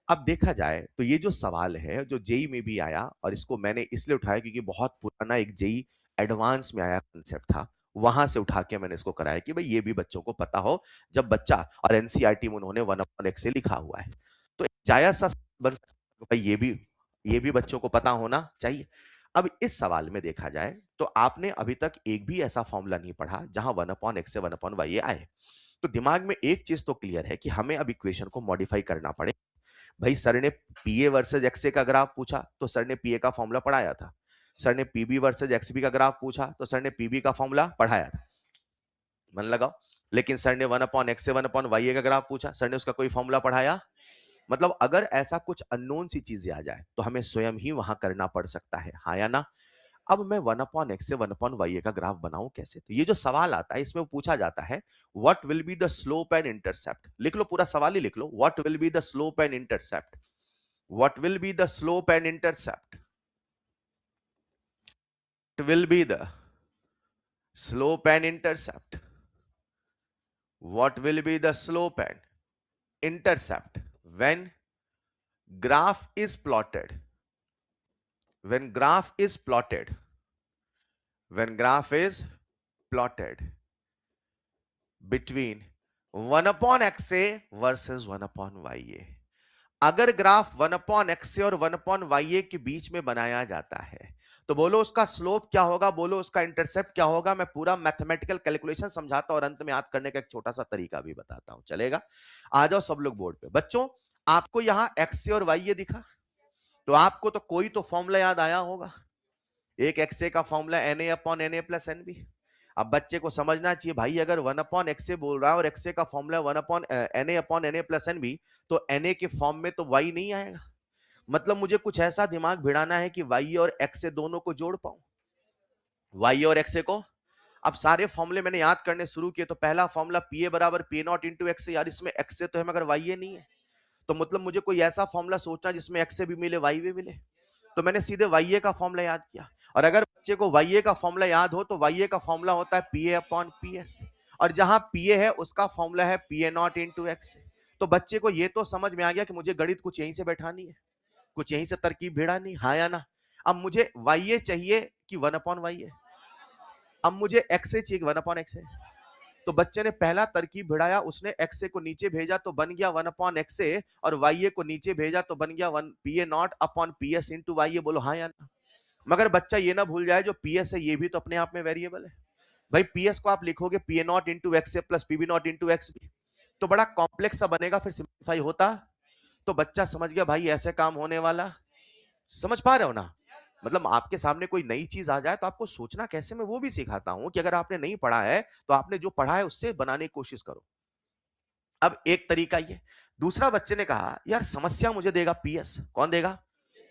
अब देखा जाए तो ये जो सवाल है, जो जेई में भी आया, और इसको मैंने इसलिए उठाया क्योंकि बहुत पुराना एक जेई एडवांस में आया कंसेप्ट था, वहां से उठा के मैंने इसको कराया कि भाई ये भी बच्चों को पता हो, जब बच्चा, और एनसीईआरटी में उन्होंने 1 अपॉन एक्स से लिखा हुआ है, तो जायज सा बन सकता है भाई ये भी बच्चों को पता होना चाहिए। अब इस सवाल में देखा जाए तो आपने अभी तक एक भी ऐसा फॉर्मूला नहीं पढ़ा जहां 1 अपॉन एक्स से 1 अपॉन वाई आए। तो दिमाग में एक चीज तो क्लियर है कि हमें अब इक्वेशन को मॉडिफाई करना पड़े। भाई सर ने पीए वर्सेस एक्सए का ग्राफ पूछा तो सर ने पीए का फॉर्मूला पढ़ाया था, सर ने पीबी वर्सेस एक्सबी का ग्राफ पूछा तो सर ने पीबी का फॉर्मूला पढ़ाया था, मन लगाओ। लेकिन सर ने 1 अपॉन एक्स से 1 अपॉन वाई का ग्राफ पूछा, सर ने उसका कोई फॉर्मूला पढ़ाया? मतलब अगर ऐसा कुछ अननोन सी चीजें आ जाए तो हमें स्वयं ही वहां करना पड़ सकता है, हाँ या ना? अब मैं 1 अपॉन एक्स से 1 अपॉन वाई का ग्राफ बनाऊं कैसे? तो ये जो सवाल आता है इसमें पूछा जाता है what will be the slope and intercept. लिख लो, पूरा सवाल ही लिख लो, what will be the slope and intercept, what will be the slope and intercept, it will be the slope and intercept, what will be the slope and intercept when graph is plotted, when graph is plotted, when graph is plotted between 1 upon xa versus 1 upon ya। अगर ग्राफ 1 अपॉन एक्स और 1 अपॉन वाई के बीच में बनाया जाता है तो बोलो उसका स्लोप क्या होगा, बोलो उसका इंटरसेप्ट क्या होगा। मैं पूरा मैथमेटिकल कैलकुलेशन समझाता और अंत में याद करने का एक छोटा सा तरीका भी बताता हूं, चलेगा? आ जाओ सब लोग बोर्ड पे। बच्चों आपको यहां एक्स और वाई दिखा, तो आपको तो कोई तो फॉर्मूला याद आया होगा, एक एक्स का formula N A upon N A plus N B. अब बच्चे को समझना चाहिए भाई, अगर 1 अपॉन एक्स से बोल रहा है और एक्स का formula 1 upon N A plus N B, तो एन ए के फॉर्म में तो वाई नहीं आएगा। मतलब मुझे कुछ ऐसा दिमाग भिड़ाना है कि वाई और एक्स से दोनों को जोड़ पाऊं, वाई और एक्स को। अब सारे फॉर्मूले मैंने याद करने शुरू किए, तो पहला फॉर्मूला पी ए बराबर पी नॉट इंटू एक्स, यार इसमें एक्स से तो है मगर वाई ए नहीं है, तो मतलब मुझे कोई ऐसा फॉर्मूला सोचना जिसमें एक्स से भी मिले वाई भी मिले, तो मैंने सीधे वाई का फॉर्मूला याद किया। और अगर बच्चे को वाई का फॉर्मूला याद हो तो वाई का फॉर्मूला होता है P A upon P S, और जहां पी ए है उसका फॉर्मूला है P A not into x. तो तो बच्चे को ये तो समझ में आ गया कि मुझे गणित कुछ यहीं से बैठानी है, कुछ यहीं से तरकीब भिड़ानी, हाँ या ना। अब मुझे वाई चाहिए कि 1/y है, अब मुझे एक्स चाहिए कि 1/x है। तो बच्चे ने पहला तरकीब भिड़ाया, उसने एक्स को नीचे भेजा तो बन गया 1/x, और वाई को नीचे भेजा तो बन गया 1 PA0/PS इंटू वाई। बोलो हाँ या ना। मगर बच्चा ये ना भूल जाए जो PS है ये भी तो अपने आप में वेरिएबल है। भाई PS को आप लिखोगे PA0 into x plus PB0 into x, तो बड़ा कॉम्प्लेक्स सा बनेगा, फिर सिंप्लीफाई होता। तो बच्चा समझ गया भाई ऐसे काम होने वाला। समझ पा रहे हो ना। मतलब आपके सामने कोई नई चीज आ जाए तो आपको सोचना कैसे, मैं वो भी सिखाता हूं कि अगर आपने नहीं पढ़ा है तो आपने जो पढ़ा है उससे बनाने की कोशिश करो। अब एक तरीका ये। दूसरा बच्चे ने कहा यार समस्या मुझे देगा पीएस, कौन देगा?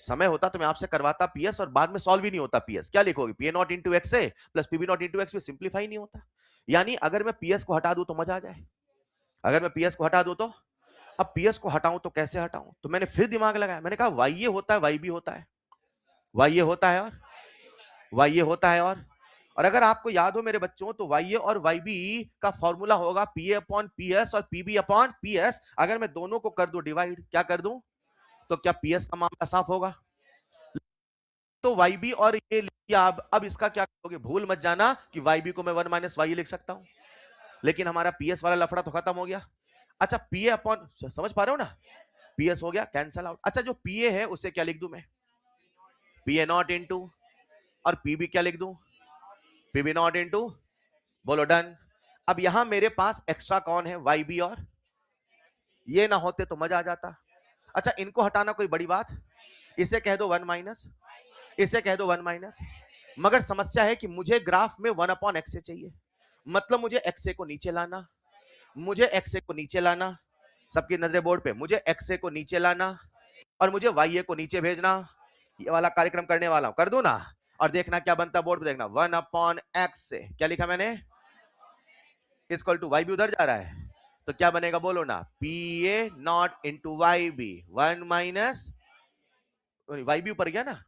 समय होता तो मैं आपसे करवाता पीएस और बाद में सॉल्व ही नहीं होता पीएस। क्या लिखोगे? PA0 into x plus PB0 into x में सिंप्लीफाई नहीं होता। यानी अगर मैं पीएस को हटा दूं तो मजा आ जाए। अगर मैं पीएस को हटा दूं तो, अब पीएस को हटाऊं तो कैसे हटाऊं? तो मैंने फिर दिमाग लगाया, मैंने कहा वाई ये होता है वाई भी होता है, वाई ये होता है और वाई ये होता है और अगर आपको याद हो मेरे बच्चों तो वाई ए और वाई बी का फॉर्मूला होगा पीए अपॉन पीएस और पीबी अपॉन पीएस। अगर मैं दोनों को कर दूं डिवाइड, क्या कर दूं, तो क्या पीएस का मामला साफ होगा? तो वाई बी और ये लिया। अब इसका क्या करोगे? भूल मत जाना कि वाई बी को मैं 1 - वाई लिख सकता हूं, लेकिन हमारा पीएस वाला लफड़ा तो खत्म हो गया। अच्छा पीए अपॉन, समझ पा रहे हो ना, पीएस हो गया कैंसल आउट। अच्छा जो पीए है उसे क्या लिख दूं मैं? PA0 इंटू, और पीबी क्या लिख दूं? PB0 into. बोलो डन। अब यहां मेरे पास एक्स्ट्रा कौन है? वाई बी, और ये ना होते तो मजा आ जाता। अच्छा इनको हटाना कोई बड़ी बात, इसे कह दो 1 - इसे कह दो 1 - मगर समस्या है कि मुझे ग्राफ में 1/x चाहिए। मतलब मुझे एक्स को नीचे लाना, मुझे एक्स को नीचे लाना, सबकी नजरें बोर्ड पे, मुझे एक्स को नीचे लाना और मुझे वाई को नीचे भेजना। ये वाला कार्यक्रम करने वाला हूं, कर दूं ना, और देखना क्या बनता है बोर्ड पे। देखना 1/x से क्या लिखा मैंने, इक्वल टू वाई बी उधर जा रहा है, तो क्या बनेगा बोलो ना, PA0 into Y B 1 - Y B ऊपर गया ना,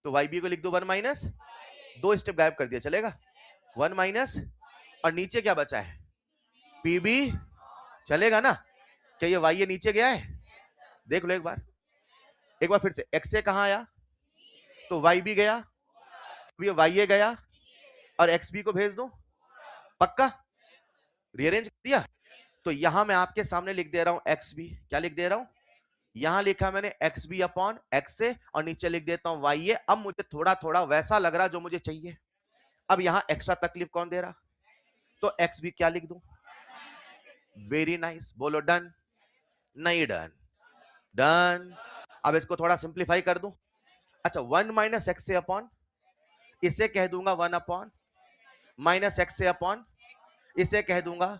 तो वाई बी को लिख दो 1 - दो स्टेप गायब कर दिया, चलेगा 1 - और नीचे क्या बचा है? पीबी, चलेगा ना। क्या ये वाई नीचे गया है? देख लो एक बार फिर से। एक्स से कहां आया तो वाई बी गया, ये वाई गया और एक्स बी को भेज दो, पक्का रीअरेंज कर दिया। तो यहां मैं आपके सामने लिख दे रहा हूं एक्स बी, क्या लिख दे रहा हूं, यहां लिखा मैंने एक्स बी अपॉन एक्स से, और नीचे लिख देता हूं वाई ए। अब मुझे थोड़ा थोड़ा वैसा लग रहा जो मुझे चाहिए। अब यहां एक्स्ट्रा तकलीफ कौन दे रहा, तो एक्स बी क्या लिख दूं? वेरी नाइस, बोलो डन। नहीं डन, डन। अब इसको थोड़ा सिंप्लीफाई कर दूं। अच्छा 1 - एक्स से अपॉन, इसे कह दूंगा 1 - एक्स से अपॉन, इसे कह दूंगा,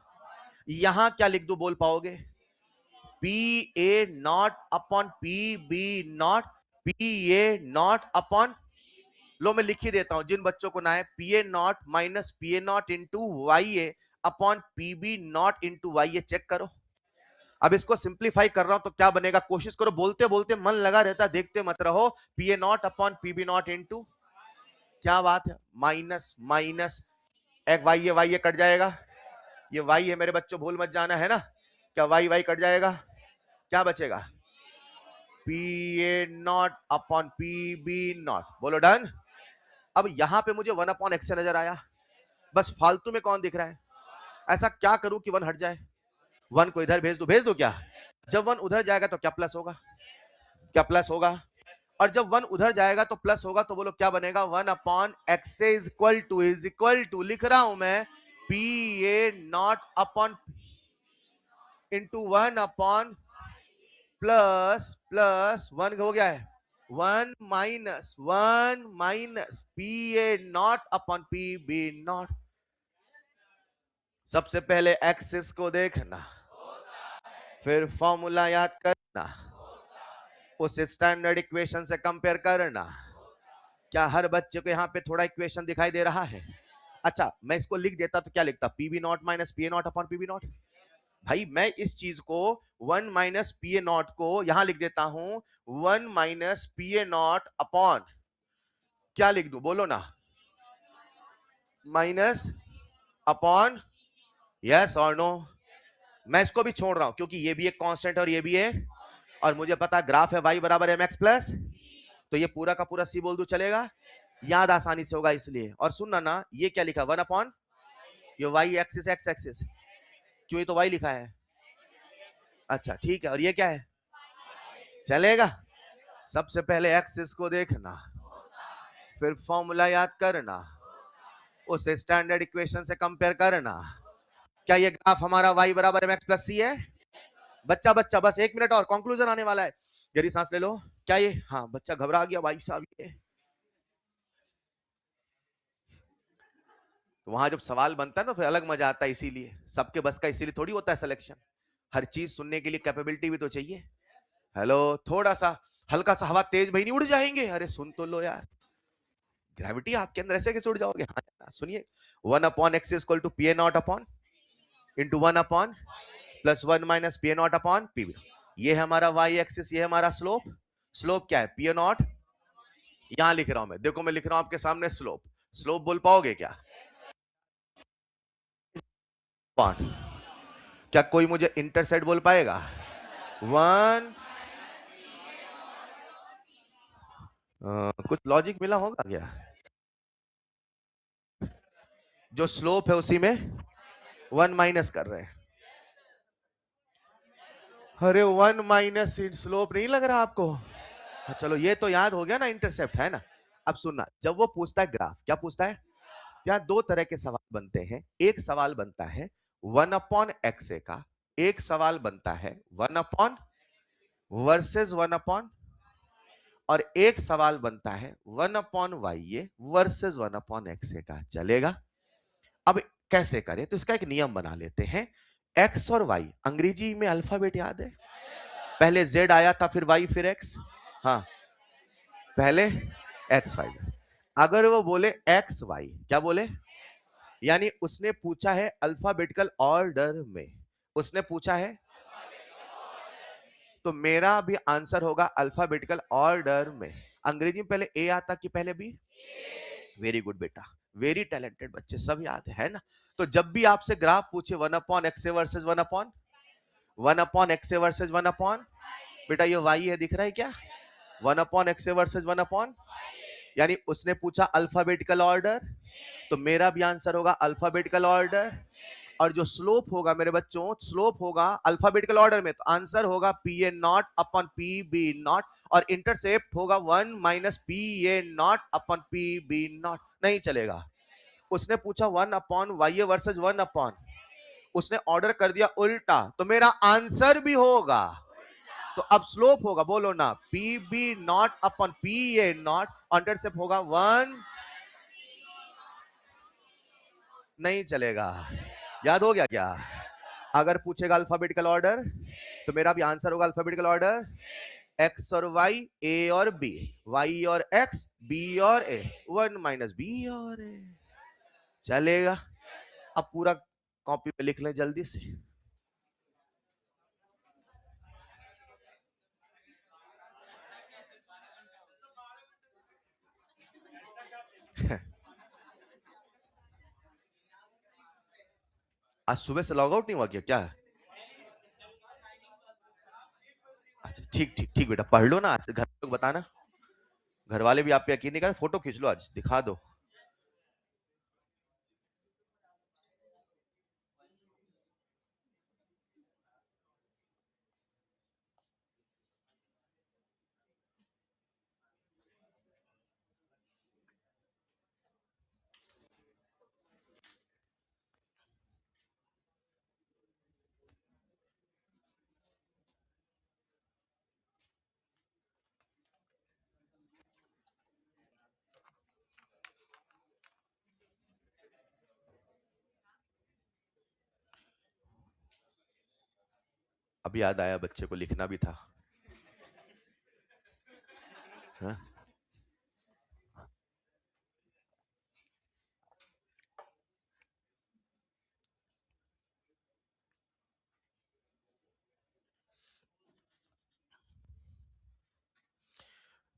यहां क्या लिख दूं बोल पाओगे? PA0 upon PB0, PA0 upon, लो मैं लिख ही देता हूं जिन बच्चों को ना है, PA0 minus PA0 into Y A upon PB0 into Y A. Check करो। अब इसको सिंप्लीफाई कर रहा हूं तो क्या बनेगा, कोशिश करो, बोलते बोलते मन लगा रहता, देखते मत रहो। PA0 अपॉन PB0 इंटू, क्या बात है, माइनस माइनस, एक वाई ए कट जाएगा, ये वाई है मेरे बच्चों, भूल मत जाना है ना। क्या वाई वाई कट जाएगा, क्या बचेगा? PA0 अपॉन PB0, बोलो डन। अब यहां पे मुझे 1/x से नजर आया, बस फालतू में कौन दिख रहा है? ऐसा क्या करूं कि 1 हट जाए? 1 को इधर भेज दो क्या? जब 1 उधर जाएगा तो क्या प्लस होगा, क्या प्लस होगा? और जब 1 उधर जाएगा तो प्लस होगा, तो बोलो क्या बनेगा, 1/x इज इक्वल टू लिख रहा हूं मैं, PA0 upon into 1 plus plus 1 हो गया है, 1 माइनस PA0 अपॉन PB0। सबसे पहले एक्सिस को देखना, फिर फॉर्मूला याद करना, उस स्टैंडर्ड इक्वेशन से कंपेयर करना। क्या हर बच्चे को यहाँ पे थोड़ा इक्वेशन दिखाई दे रहा है? अच्छा मैं इसको लिख देता तो क्या लिखता, PB0 minus PA0 upon PB0। भाई मैं इस चीज को 1 माइनस PA0 को यहां लिख देता हूं 1 माइनस PA0 अपॉन, क्या लिख दूं बोलो ना, माइनस अपॉन, यस और नो, मैं इसको भी छोड़ रहा हूं क्योंकि ये भी एक कांस्टेंट और ये भी है, और मुझे पता ग्राफ है y बराबर mx प्लस, तो ये पूरा का पूरा c बोल दूं चलेगा, याद आसानी से होगा इसलिए। और सुनना ना, ये क्या लिखा, 1 अपॉन ये y एक्सिस x एक्सिस, क्यों, ये तो y लिखा है। अच्छा ठीक है, और ये क्या है, चलेगा। सबसे पहले एक्सिस को देखना, फिर फॉर्मूला याद करना, उसे स्टैंडर्ड इक्वेशन से कंपेयर करना। क्या ये ग्राफ हमारा y बराबर mx प्लस c है? बच्चा बच्चा बस 1 मिनट और, कंक्लूजन आने वाला है, गहरी सांस ले लो। क्या ये, हाँ बच्चा घबरा गया भाई साहब, ये तो वहां जब सवाल बनता है ना फिर अलग मजा आता है, इसीलिए सबके बस का इसीलिए थोड़ी होता है सिलेक्शन, हर चीज सुनने के लिए कैपेबिलिटी भी तो चाहिए। हेलो, थोड़ा सा हल्का सा हवा तेज भाई, नहीं उड़ जाएंगे, अरे सुन तो लो यार, ग्रेविटी आपके अंदर ऐसे कैसे उड़ जाओगे। हाँ सुनिए, 1/x equal to P A not upon into 1/+ 1 - P A not upon P, ये है हमारा y एक्सिस, ये है हमारा स्लोप। स्लोप क्या है, पी ए नॉट, यहां लिख रहा हूं मैं, देखो मैं लिख रहा हूं आपके सामने स्लोप। स्लोप बोल पाओगे क्या, पॉइंट, क्या कोई मुझे इंटरसेप्ट बोल पाएगा, 1, कुछ लॉजिक मिला होगा क्या, जो स्लोप है उसी में 1 माइनस कर रहे हैं। अरे 1 माइनस स्लोप नहीं लग रहा आपको, हाँ चलो ये तो याद हो गया ना, इंटरसेप्ट है ना। अब सुनना, जब वो पूछता है ग्राफ, क्या पूछता है, यहाँ दो तरह के सवाल बनते हैं। एक सवाल बनता है 1/x का, एक सवाल बनता है 1 वर्सेस 1, और एक सवाल बनता है 1/y वर्सेस 1/x का, चलेगा। अब कैसे करें, तो इसका एक नियम बना लेते हैं। x और y, अंग्रेजी में अल्फाबेट याद है, पहले z आया था, फिर y, फिर x, हाँ पहले x y। अगर वो बोले x y, क्या बोले, यानी उसने पूछा है अल्फाबेटिकल ऑर्डर में, उसने पूछा है, तो मेरा भी आंसर होगा अल्फाबेटिकल ऑर्डर में। अंग्रेजी में पहले ए आता कि पहले बी, वेरी गुड बेटा, वेरी टैलेंटेड बच्चे, सब याद है ना। तो जब भी आपसे ग्राफ पूछे 1/x वर्सेस 1/x वर्सेस 1, बेटा ये y है, दिख रहा है क्या, 1/x वर्सेस 1, यानी उसने पूछा अल्फाबेटिकल ऑर्डर, तो मेरा भी आंसर होगा अल्फाबेटिकल ऑर्डर। और जो स्लोप होगा मेरे बच्चों, स्लोप होगा अल्फाबेटिकल ऑर्डर में, तो आंसर होगा P A not upon P B not, और इंटरसेप्ट होगा 1 - P A not upon P B not, नहीं चलेगा। उसने पूछा 1/y वर्सेस 1, उसने ऑर्डर कर दिया उल्टा, तो मेरा आंसर भी होगा, तो अब स्लोप होगा, बोलो ना, P B not upon P A not, intercept होगा 1, नहीं चलेगा। याद हो गया क्या, अगर पूछेगा अल्फाबेटिकल ऑर्डर, तो मेरा भी आंसर होगा अल्फाबेटिकल ऑर्डर, एक्स और वाई, ए और बी, वाई और एक्स, बी और ए, 1 - बी और ए, चलेगा। अब पूरा कॉपी पे लिख लें जल्दी से। आज सुबह से लॉग आउट नहीं हुआ क्या, क्या है? अच्छा ठीक ठीक ठीक बेटा, पढ़ लो ना, आज घर लोग बताना, घर वाले भी आप पे यकीन नहीं करें, फोटो खींच लो, आज दिखा दो। अब याद आया, बच्चे को लिखना भी था, हाँ?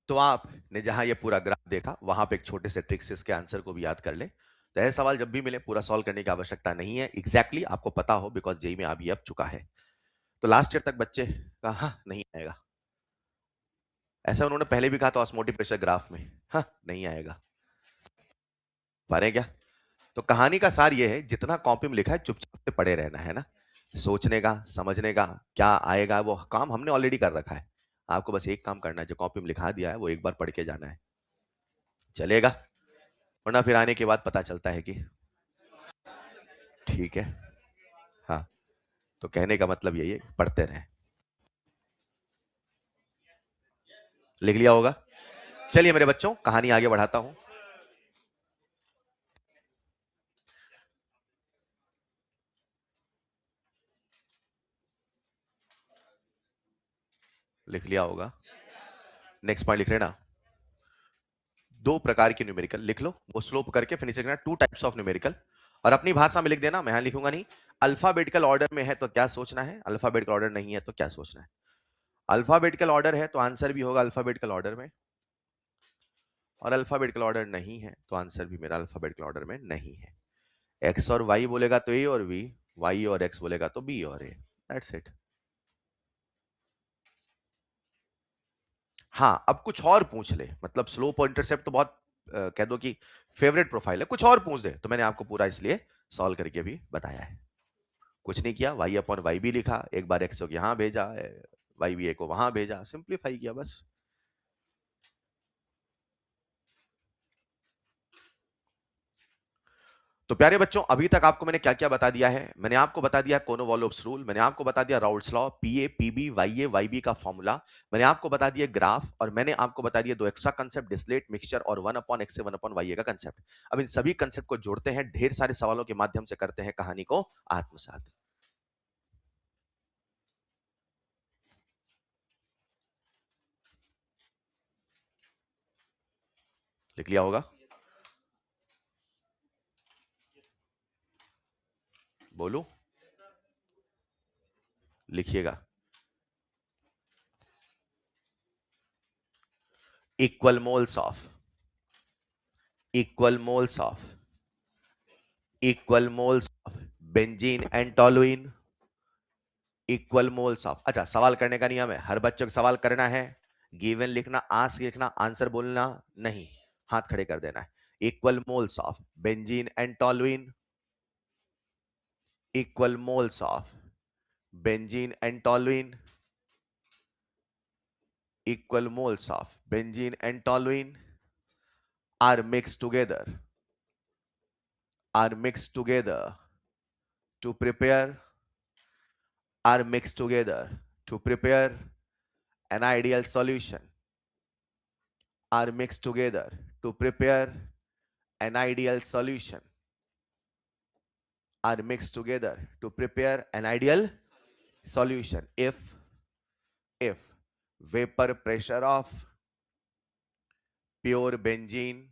तो आपने जहां ये पूरा ग्राफ देखा, वहां पे एक छोटे से ट्रिक से इसके आंसर को भी याद कर ले। तो ऐसे सवाल जब भी मिले पूरा सॉल्व करने की आवश्यकता नहीं है, एग्जैक्टली आपको पता हो, बिकॉज जेई में अभी अब चुका है। तो लास्ट ईयर तक बच्चे का हाँ नहीं आएगा, ऐसा उन्होंने पहले भी कहा था ऑस्मोटिक प्रेशर ग्राफ में, हाँ नहीं आएगा। पा रहे हैं क्या? तो कहानी का सार ये है, जितना कॉपी में लिखा है चुपचाप से पढ़े रहना है ना, सोचने का, समझने का, क्या आएगा वो काम हमने ऑलरेडी कर रखा है। आपको बस एक काम करना है, जो कॉपी में लिखा दिया है वो एक बार पढ़ के जाना है, चलेगा? वरना फिर आने के बाद पता चलता है कि ठीक है। हाँ, तो कहने का मतलब यही है, पढ़ते रहें। लिख लिया होगा? चलिए मेरे बच्चों, कहानी आगे बढ़ाता हूं। लिख लिया होगा? नेक्स्ट पॉइंट लिख रहे ना? दो प्रकार के न्यूमेरिकल लिख लो, वो स्लोप करके फिनिश करना, टू टाइप्स ऑफ न्यूमेरिकल, और अपनी भाषा में लिख देना, मैं यहां लिखूंगा नहीं। अल्फाबेटिकल ऑर्डर में है तो क्या सोचना है, अल्फाबेटिकल ऑर्डर नहीं है तो क्या सोचना है। अल्फाबेटिकल ऑर्डर है तो आंसर भी होगा अल्फाबेटिकल ऑर्डर में, और अल्फाबेटिकल ऑर्डर नहीं है तो आंसर भी मेरा अल्फाबेटिकल ऑर्डर में नहीं है। एक्स और वाई बोलेगा तो ए और बी, वाई और एक्स बोलेगा तो बी और ए, दैट्स इट। हाँ, अब कुछ और पूछ ले, मतलब स्लोप और इंटरसेप्ट तो बहुत कह दो कि फेवरेट प्रोफाइल है, कुछ और पूछ दे तो मैंने आपको पूरा इसलिए सॉल्व करके भी बताया है। कुछ नहीं किया, वाई अपॉन वाई भी लिखा, एक बार एक्स को यहां भेजा, वाई बी ए को वहां भेजा, सिंप्लीफाई किया बस। तो प्यारे बच्चों, अभी तक आपको मैंने क्या क्या बता दिया है। मैंने आपको बता दिया कोनोवॉलोव्स रूल, मैंने आपको बता दिया राउल्ट्स लॉ, पीए पीबी वाईए वाईबी का फॉर्मूला, मैंने आपको बता दिया ग्राफ, और मैंने आपको बता दिया दो एक्स्ट्रा कंसेप्ट, डिस्लेट, मिक्सचर और 1 अपॉन एक्स से 1 अपॉन वाईए का कंसेप्ट। अब इन सभी कंसेप्ट को जोड़ते हैं, ढेर सारे सवालों के माध्यम से करते हैं कहानी को आत्मसात। लिख लिया होगा? बोलो, लिखिएगा। Equal moles of, equal moles of, equal moles of benzene and toluene, equal moles of. अच्छा, सवाल करने का नियम है, हर बच्चे को सवाल करना है, गिवन लिखना, आस्क लिखना, आंसर बोलना नहीं, हाथ खड़े कर देना है। Equal moles of benzene and toluene, equal moles of benzene and toluene, equal moles of benzene and toluene are mixed together, are mixed together to prepare, are mixed together to prepare an ideal solution, are mixed together to prepare an ideal solution, are mixed together to prepare an ideal solution if vapor pressure of pure benzene,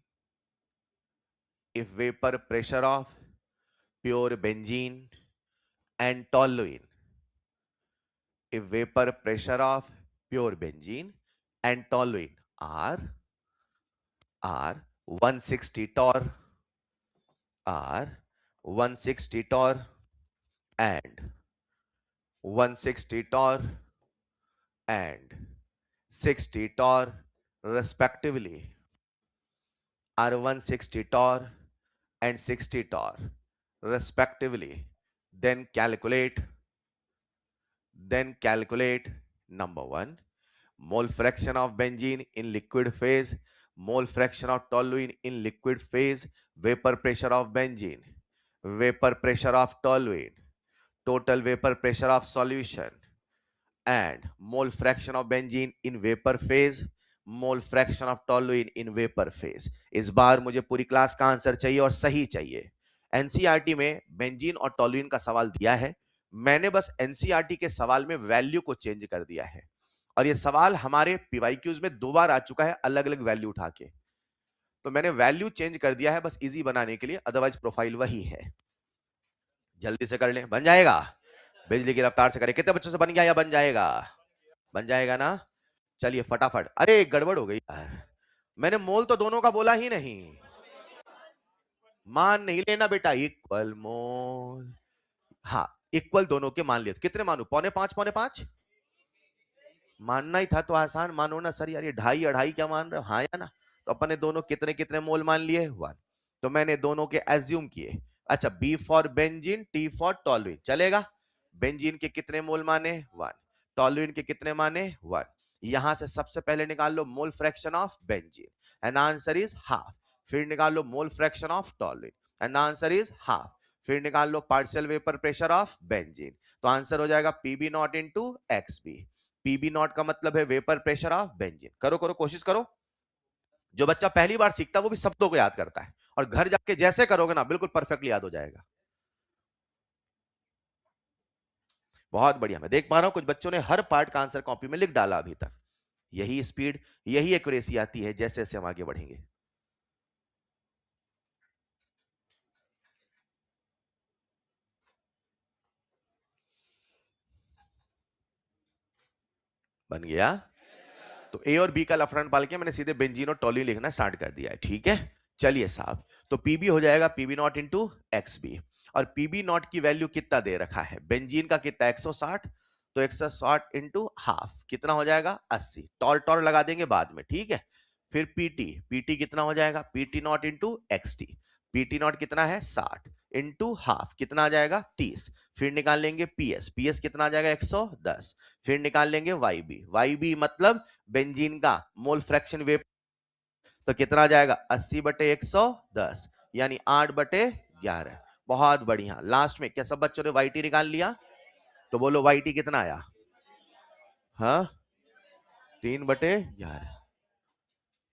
if vapor pressure of pure benzene and toluene, if vapor pressure of pure benzene and toluene are 160 torr, are 160 torr and 160 torr and 60 torr respectively, are 160 torr and 60 torr respectively, then calculate number 1, mole fraction of benzene in liquid phase, mole fraction of toluene in liquid phase, vapor pressure of benzene, vapor pressure of toluene, total vapor pressure of solution, and mole fraction of benzene in vapor phase, mole fraction of toluene in vapour phase. इस बार मुझे पूरी क्लास का आंसर चाहिए और सही चाहिए। एनसीईआरटी में बेंजीन और टोलुइन का सवाल दिया है, मैंने बस एनसीईआरटी के सवाल में वैल्यू को चेंज कर दिया है, और ये सवाल हमारे पीवाईक्यूज में 2 बार आ चुका है अलग अलग वैल्यू उठा के, तो मैंने वैल्यू चेंज कर दिया है बस इजी बनाने के लिए, अदरवाइज प्रोफाइल वही है। जल्दी से कर लें, बन जाएगा? बिजली की रफ्तार से करें, कितने बच्चों से बन गया या बन जाएगा? बन जाएगा ना? चलिए फटाफट। अरे गड़बड़ हो गई यार, मैंने मोल तो दोनों का बोला ही नहीं। मान नहीं लेना बेटा, इक्वल मोल। हाँ, इक्वल दोनों के मान लिए। कितने मानू? पौने पांच, पौने पांच। मानना ही था तो आसान मानो ना सर, यार ये ढाई अढ़ाई क्या मान रहे हो, हाँ या ना? तो अपन ने दोनों कितने कितने मोल मान लिए? वन। तो मैंने दोनों के एज्यूम किए। अच्छा, B for benzene, T for toluene, चलेगा? बेंजीन के कितने मोल माने? वन। टॉलुइन के कितने माने? वन। यहां से सबसे पहले निकाल लो mole fraction of benzene and answer is half. फिर निकाल लो mole fraction of toluene and answer is half. फिर निकाल लो partial vapour pressure of benzene, तो आंसर हो जाएगा PB not into X B. PB not का मतलब है वेपर प्रेशर ऑफ बेंजीन। करो करो, कोशिश करो। जो बच्चा पहली बार सीखता है वो भी शब्दों को याद करता है, और घर जाके जैसे करोगे ना बिल्कुल परफेक्टली याद हो जाएगा। बहुत बढ़िया। मैं देख पा रहा हूं कुछ बच्चों ने हर पार्ट का आंसर कॉपी में लिख डाला अभी तक। यही स्पीड, यही एक्यूरेसी आती है जैसे जैसे हम आगे बढ़ेंगे। बन गया? तो ए और बी का लफड़न पाल के मैंने सीधे बेंजीन और टॉली लिखना स्टार्ट कर दिया है, ठीक है? चलिए साहब, तो पीबी हो जाएगा PB not into X B. और पीबी नॉट की वैल्यू कितना दे रखा है? बेंजीन का कितना? 160। तो 160 इंटू हाफ कितना हो जाएगा? 80। टॉर टॉर लगा देंगे बाद में, ठीक है? फिर पीटी, पीटी कितना हो जाएगा? PT not into XT. PT not कितना है? 60 इंटू हाफ कितना आ जाएगा? 30। फिर निकाल लेंगे पीएस, पीएस कितना आ जाएगा? 110। फिर निकाल लेंगे वाईबी, वाईबी मतलब बेंजीन का मोल फ्रैक्शन वेप, तो कितना आ जाएगा? 80/110, यानी 8/11। बहुत बढ़िया। लास्ट में क्या सब बच्चों ने वाईटी निकाल लिया? तो बोलो वाईटी कितना आया? हाँ, 3/11।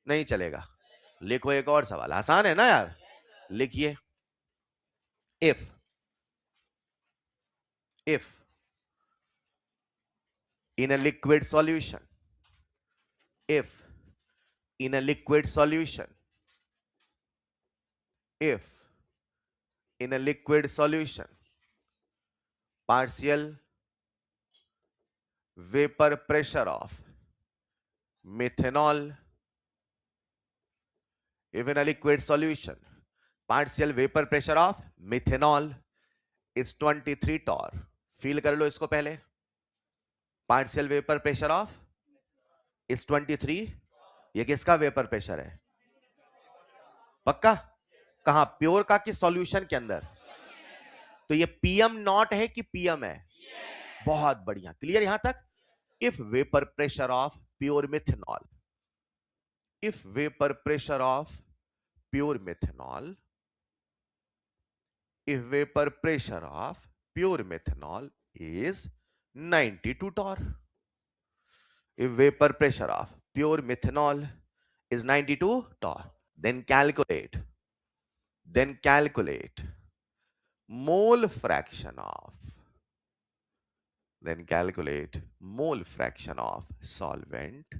नहीं चलेगा, लिखो एक और सवाल, आसान है ना यार। लिखिए, if if in a liquid solution, if in a liquid solution, if in a liquid solution partial vapor pressure of methanol, if in a liquid solution partial vapor pressure of methanol is 23 torr, feel कर लो इसको पहले। Partial vapour pressure of is 23, ये किसका वेपर प्रेशर है? पक्का? कहां, प्योर का कि सॉल्यूशन के अंदर? तो ये पीएम नॉट है कि पीएम है? बहुत बढ़िया, क्लियर यहां तक? if vapor pressure of pure methanol, if vapor pressure of pure methanol, if vapor pressure of pure methanol is 92 torr, if vapor pressure of pure methanol is 92 torr, then calculate mole fraction of, then calculate mole fraction of solvent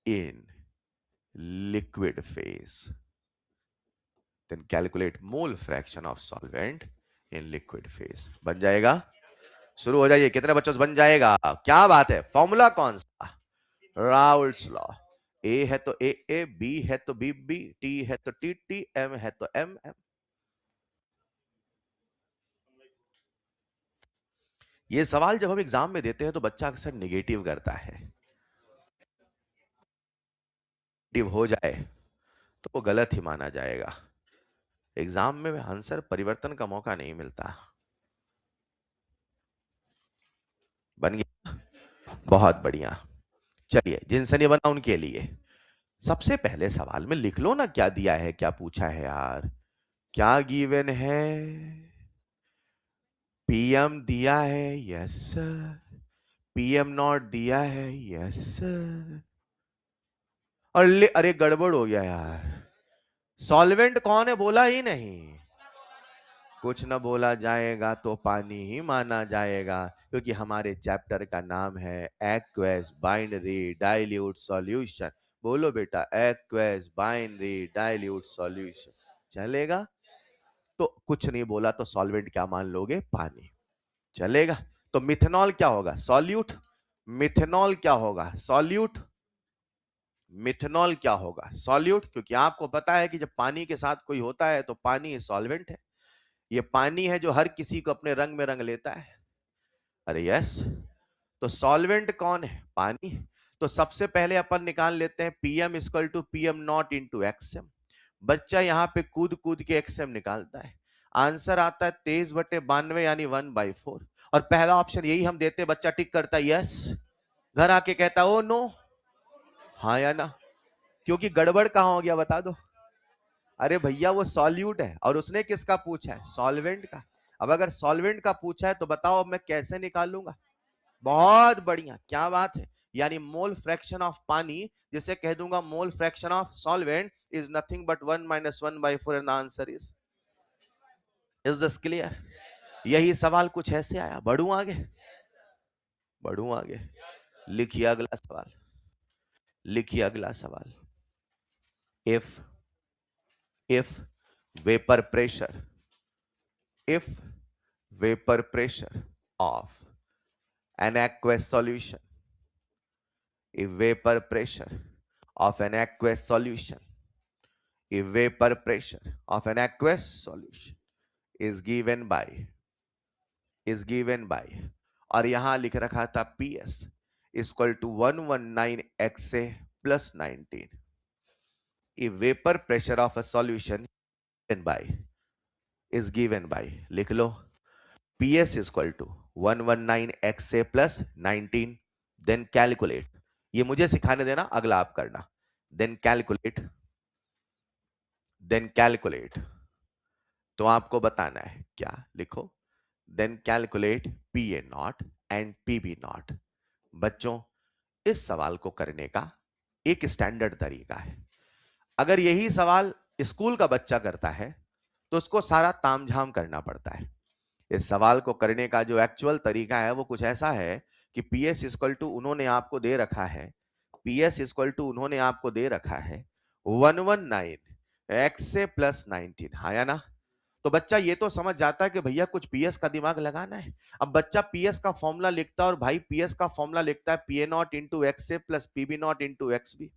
in liquid phase, then calculate mole fraction of solvent in liquid phase। बन जाएगा? शुरू हो जाइए, कितने बच्चों से बन जाएगा? क्या बात है। फॉर्मूला कौन सा? Raoult's law. ए है तो ए ए, बी है तो बी बी, टी है तो टी टी, एम है तो एम एम। ये सवाल जब हम एग्जाम में देते हैं तो बच्चा अक्सर निगेटिव करता है। निगेटिव हो जाए तो वो गलत ही माना जाएगा। एग्जाम में आंसर परिवर्तन का मौका नहीं मिलता। बन गया? बहुत बढ़िया। चलिए, जिनसे नहीं बना उनके लिए सबसे पहले सवाल में लिख लो ना क्या दिया है, क्या पूछा है यार। क्या गिवन है? पीएम दिया है, यस सर। पीएम नॉट दिया है, यस सर। और अरे गड़बड़ हो गया यार, सॉल्वेंट कौन है बोला ही नहीं। कुछ ना बोला जाएगा तो पानी ही माना जाएगा, क्योंकि हमारे चैप्टर का नाम है एक्वस बाइनरी डाइल्यूट सॉल्यूशन। बोलो बेटा, एक्वस बाइनरी डाइल्यूट सॉल्यूशन। चलेगा? तो कुछ नहीं बोला तो सॉल्वेंट क्या मान लोगे? पानी। चलेगा? तो मिथेनॉल क्या होगा? सॉल्यूट। मिथेनॉल क्या होगा? सॉल्यूट। मिथेनॉल क्या होगा? सॉल्यूट, क्योंकि आपको पता है कि जब पानी के साथ कोई होता है तो पानी सॉल्वेंट है। ये पानी है जो हर किसी को अपने रंग में रंग लेता है। अरे यस, तो सॉल्वेंट कौन है? पानी। तो सबसे पहले अपन निकाल लेते हैं PM equal to PM not into XM. बच्चा यहां पे कूद कूद के एक्सएम निकालता है, आंसर आता है 23/92 यानी 1/4। और पहला ऑप्शन यही हम देते, बच्चा टिक करता है यस, घर आके कहता ओ नो, हाँ या ना, क्योंकि गड़बड़ कहां हो गया बता दो। अरे भैया वो सॉल्यूट है और उसने किसका पूछा है? सॉल्वेंट का। अब अगर सॉल्वेंट का पूछा है तो बताओ अब मैं कैसे निकालूंगा? बहुत बढ़िया, क्या बात है। यानी मोल फ्रैक्शन ऑफ पानी, जिसे कह दूंगा मोल fraction of solvent is nothing but 1 - 1/4 and answer is this clear? यही सवाल कुछ ऐसे आया। बढ़ू आगे, बढ़ू आगे। लिखिए अगला सवाल, लिखिए अगला सवाल। If vapour pressure, if vapor pressure of an aqueous solution, if vapor pressure of an aqueous solution, if vapor pressure of an aqueous solution is given by, और यहां लिख रखा था PS equal to 119 XA plus 19, if vapor pressure of a solution given by, लिख लो PS equal to 119 XA plus 19, then calculate. ये मुझे सिखाने देना, अगला आप करना। देन कैलकुलेट तो आपको बताना है क्या, लिखो then calculate PA not and PB not. बच्चों इस सवाल को करने का एक स्टैंडर्ड तरीका है। अगर यही सवाल स्कूल का बच्चा करता है तो उसको सारा तामझाम करना पड़ता है। इस सवाल को करने का जो एक्चुअल तरीका है वो कुछ ऐसा है कि PS इक्वल टू उन्होंने आपको दे रखा है, PS इक्वल टू उन्होंने आपको दे रखा है 119 XA plus 19, हाँ या ना? तो बच्चा ये तो समझ जाता है कि भैया कुछ PS का दिमाग लगाना है। अब बच्चा PS का फॉर्मूला लिखता है और भाई PS का फॉर्मूला लिखता है PA not into XA plus PB not into XB।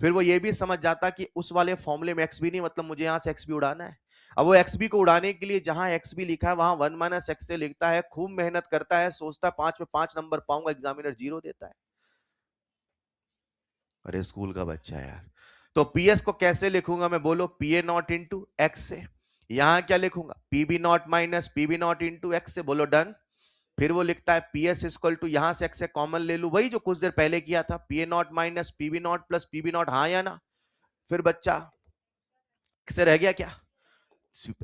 फिर वो ये भी समझ जाता कि उस वाले फॉर्मूले में XB नहीं, मतलब मुझे यहां से XB उड़ाना है। अब वो XB को उड़ाने के लिए जहां XB लिखा है वहां 1 - XA लिखता है, खूब मेहनत करता है, सोचता है 5 में 5 नंबर पाऊंगा, एग्जामिनर 0 देता है। अरे स्कूल का बच्चा यार। तो PS को कैसे लिखूंगा मैं, बोलो PA नॉट इंटू XA। यहां क्या लिखूंगा? PB not minus PB not into XA, बोलो डन। फिर वो लिखता है PS इक्वल टू, यहां से XA कॉमन ले लू, वही जो कुछ देर पहले किया था, PA not minus PB not plus PB not, हाँ या ना? फिर बच्चा XA रह गया क्या?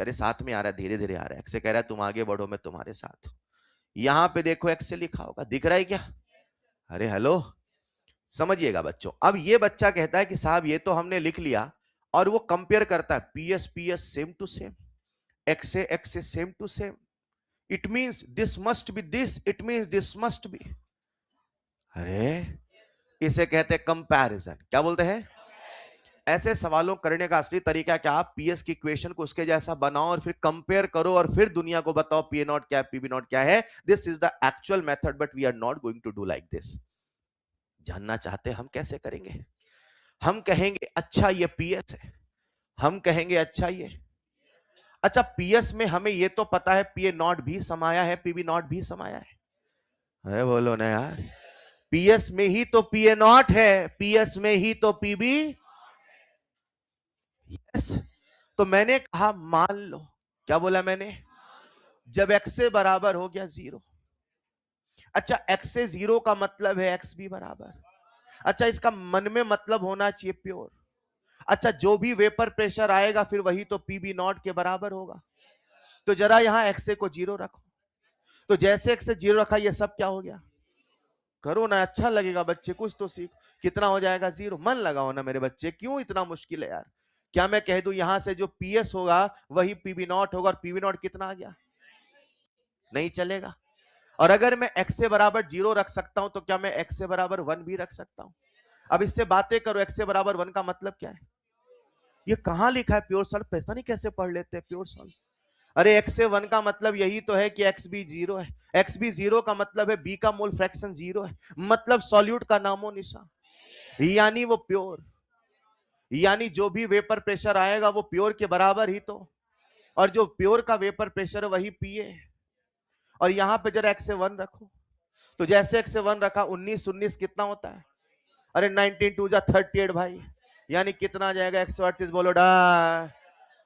अरे साथ में आ रहा है, धीरे धीरे आ रहा है। XA कह रहा है तुम आगे बढ़ो मैं तुम्हारे साथ। यहां पे देखो XA लिखा होगा, दिख रहा है क्या? अरे हेलो, समझिएगा बच्चों। अब ये बच्चा कहता है कि साहब ये तो हमने लिख लिया, और वो कंपेयर करता है PS same to same, XA same to same, it means this must be this, it means this must be. अरे इसे कहते हैं कंपैरिजन। क्या बोलते हैं? ऐसे सवालों करने का असली तरीका क्या, आप PS की इक्वेशन को उसके जैसा बनाओ और फिर कंपेयर करो और फिर दुनिया को बताओ PA नॉट क्या है, PB नॉट क्या है। This is the actual method, but we are not going to do like this. जानना चाहते हम कैसे करेंगे? हम कहेंगे अच्छा ये PS है, हम कहेंगे अच्छा ये, अच्छा PS में हमें ये तो पता है PA नॉट भी समाया है, PB नॉट भी समाया है। अरे बोलो ना यार, PS में ही तो PA नॉट है, PS में ही तो PB। यस, तो मैंने कहा मान लो, क्या बोला मैंने? जब x से बराबर हो गया 0, अच्छा x से 0 का मतलब है XB बराबर, अच्छा इसका मन में मतलब होना चाहिए प्योर। अच्छा जो भी वेपर प्रेशर आएगा फिर वही तो PB नॉट के बराबर होगा। तो जरा यहां XA को 0 रखो, तो जैसे x से 0 रखा ये सब क्या हो गया? करो ना, अच्छा लगेगा बच्चे, कुछ तो सीख। कितना हो जाएगा? 0। मन लगाओ ना मेरे बच्चे, क्यों इतना मुश्किल है यार? क्या मैं कह दूं यहां से जो PS होगा वही PB नॉट होगा, और PB नॉट कितना आ गया? नहीं चलेगा। और अगर मैं x से बराबर 0 रख सकता हूं तो क्या मैं x से बराबर 1 भी रख सकता हूं? अब इससे बातें करो, x से बराबर 1 का मतलब क्या है? ये कहां लिखा है प्योर सॉल्व? पैसा नहीं कैसे पढ़ लेते हैं प्योर सॉल्व। अरे x से 1 का मतलब यही तो है कि XB 0 है, XB 0 का मतलब है B का मोल फ्रैक्शन 0 है, मतलब सॉल्यूट का नामो निशान, यानी वो प्योर। यानी जो भी वेपर प्रेशर आएगा वो प्योर के बराबर ही तो, और जो प्योर का वेपर प्रेशर है वही पीए। और यहां पे जरा x से 1 रखो, तो जैसे x से 1 रखा 19 19 कितना होता है, अरे 19 2 जा 38 भाई, यानी कितना आ जाएगा 138। बोलो डा।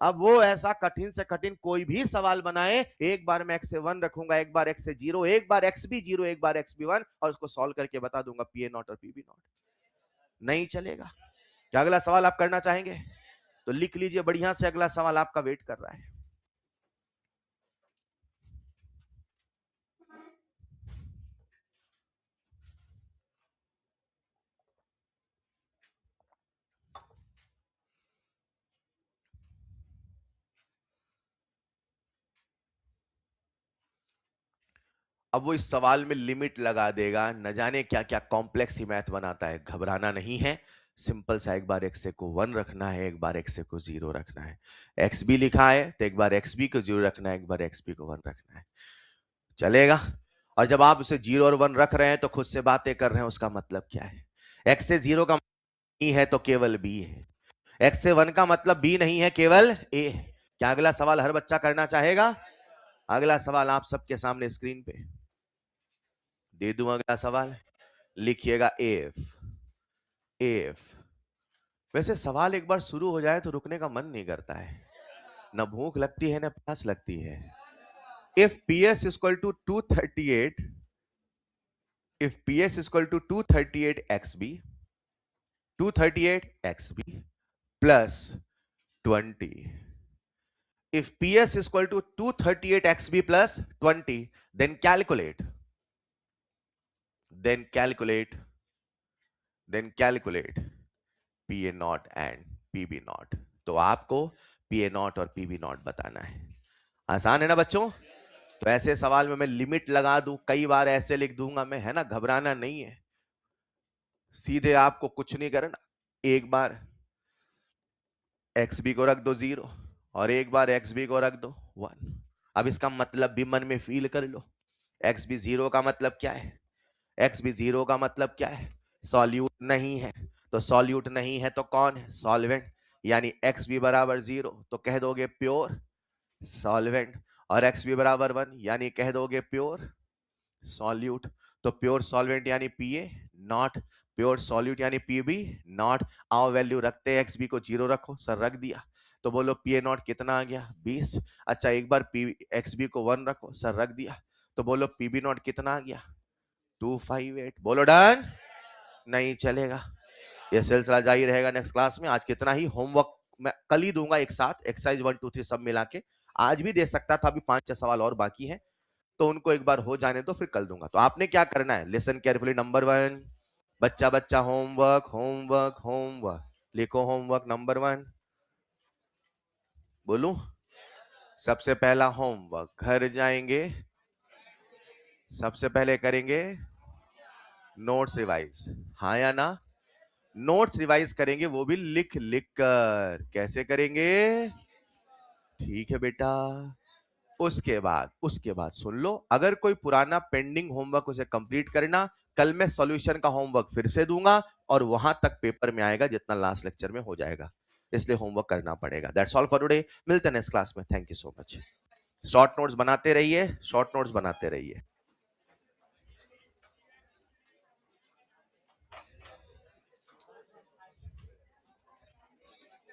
अब वो ऐसा कठिन से कठिन कोई भी सवाल बनाए, एक बार मैं x से 1 रखूंगा, एक बार x से 0, एक बार x भी 0, एक बार x भी 1, और उसको सॉल्व करके बता दूंगा पीए नॉट और पीबी नॉट। नहीं चलेगा। क्या अगला सवाल आप करना चाहेंगे? तो लिख लीजिए बढ़िया से, अगला सवाल आपका वेट कर रहा है। अब वो इस सवाल में लिमिट लगा देगा, न जाने क्या क्या कॉम्प्लेक्स ही मैथ बनाता है। घबराना नहीं है, सिंपल सा, एक बार एक्स को 1 रखना है, एक बार एक्स को 0 रखना है। एक्स बी लिखा है तो एक बार एक्स बी को 0 रखना है, एक बार एक्स बी को 1 रखना है, चलेगा। और जब आप उसे 0 और 1 रख रहे हैं तो खुद से बातें कर रहे हैं, उसका मतलब क्या है? एक्स से 0 का नहीं है तो केवल बी है, एक्स से 1 का मतलब बी नहीं है, केवल ए है। क्या अगला सवाल हर बच्चा करना चाहेगा? अगला सवाल आप सबके सामने स्क्रीन पे दे दूं। अगला सवाल लिखिएगा इफ वैसे सवाल एक बार शुरू हो जाए तो रुकने का मन नहीं करता है, ना भूख लगती है ना प्यास लगती है। If PS equal to 238, if PS equal to 238 XB, 238 XB plus 20, if PS is equal to 238 XB plus 20, then calculate, then calculate, then calculate PA naught and PB naught। तो आपको PA naught और PB naught बताना है। आसान है ना बच्चों? तो ऐसे सवाल में मैं लिमिट लगा दूं, कई बार ऐसे लिख दूंगा मैं, है ना, घबराना नहीं है। सीधे आपको कुछ नहीं करना, एक बार XB को रख दो 0 और एक बार XB को रख दो 1। अब इसका मतलब भी मन में फील कर लो। XB 0 का मतलब क्या है? XB 0 का मतलब क्या है? सॉल्यूट नहीं है, तो सॉल्यूट नहीं है तो कौन है? सॉल्वेंट। यानी XB बराबर 0 तो कह दोगे प्योर सॉल्वेंट, और XB बराबर 1 यानी कह दोगे प्योर सॉल्यूट। तो प्योर सॉल्वेंट यानी पीए नॉट, प्योर सॉल्यूट यानी पीबी नॉट। आओ वैल्यू रखते हैं, XB को 0 रखो, सर रख दिया, तो बोलो पीए नॉट कितना आ गया? 20। अच्छा एक बार XB को 1 रखो, सर रख दिया, तो बोलो पीबी नॉट कितना आ गया? 258। बोलो डन। नहीं चलेगा, ये सिलसिला जारी रहेगा नेक्स्ट क्लास में। आज कितना ही होमवर्क मैं कल ही दूंगा एक साथ, एक्सरसाइज 1 2 3 सब मिला के। आज भी दे सकता था, अभी 5 6 सवाल और बाकी हैं, तो उनको एक बार हो जाने दो, फिर कल दूंगा। तो आपने क्या करना है, लिसन केयरफुली। नंबर 1, बच्चा बच्चा होमवर्क होमवर्क होमवर्क लिखो। होमवर्क नंबर 1 बोलूं? सबसे पहला होमवर्क, घर जाएंगे, सबसे पहले करेंगे नोट्स रिवाइज, हाँ या ना? नोट्स रिवाइज करेंगे, वो भी लिख लिख कर। कैसे करेंगे? ठीक है बेटा। उसके बाद सुन लो, अगर कोई पुराना पेंडिंग होमवर्क उसे कंप्लीट करना, कल मैं सॉल्यूशन का होमवर्क फिर से दूंगा और वहां तक पेपर में आएगा जितना लास्ट लेक्चर में हो जाएगा, इसलिए होमवर्क करना पड़ेगा। दैट्स ऑल फॉर टुडे, मिलते हैं नेक्स्ट क्लास में। Thank you so much. Short notes बनाते रहिए, शॉर्ट नोट्स बनाते रहिए।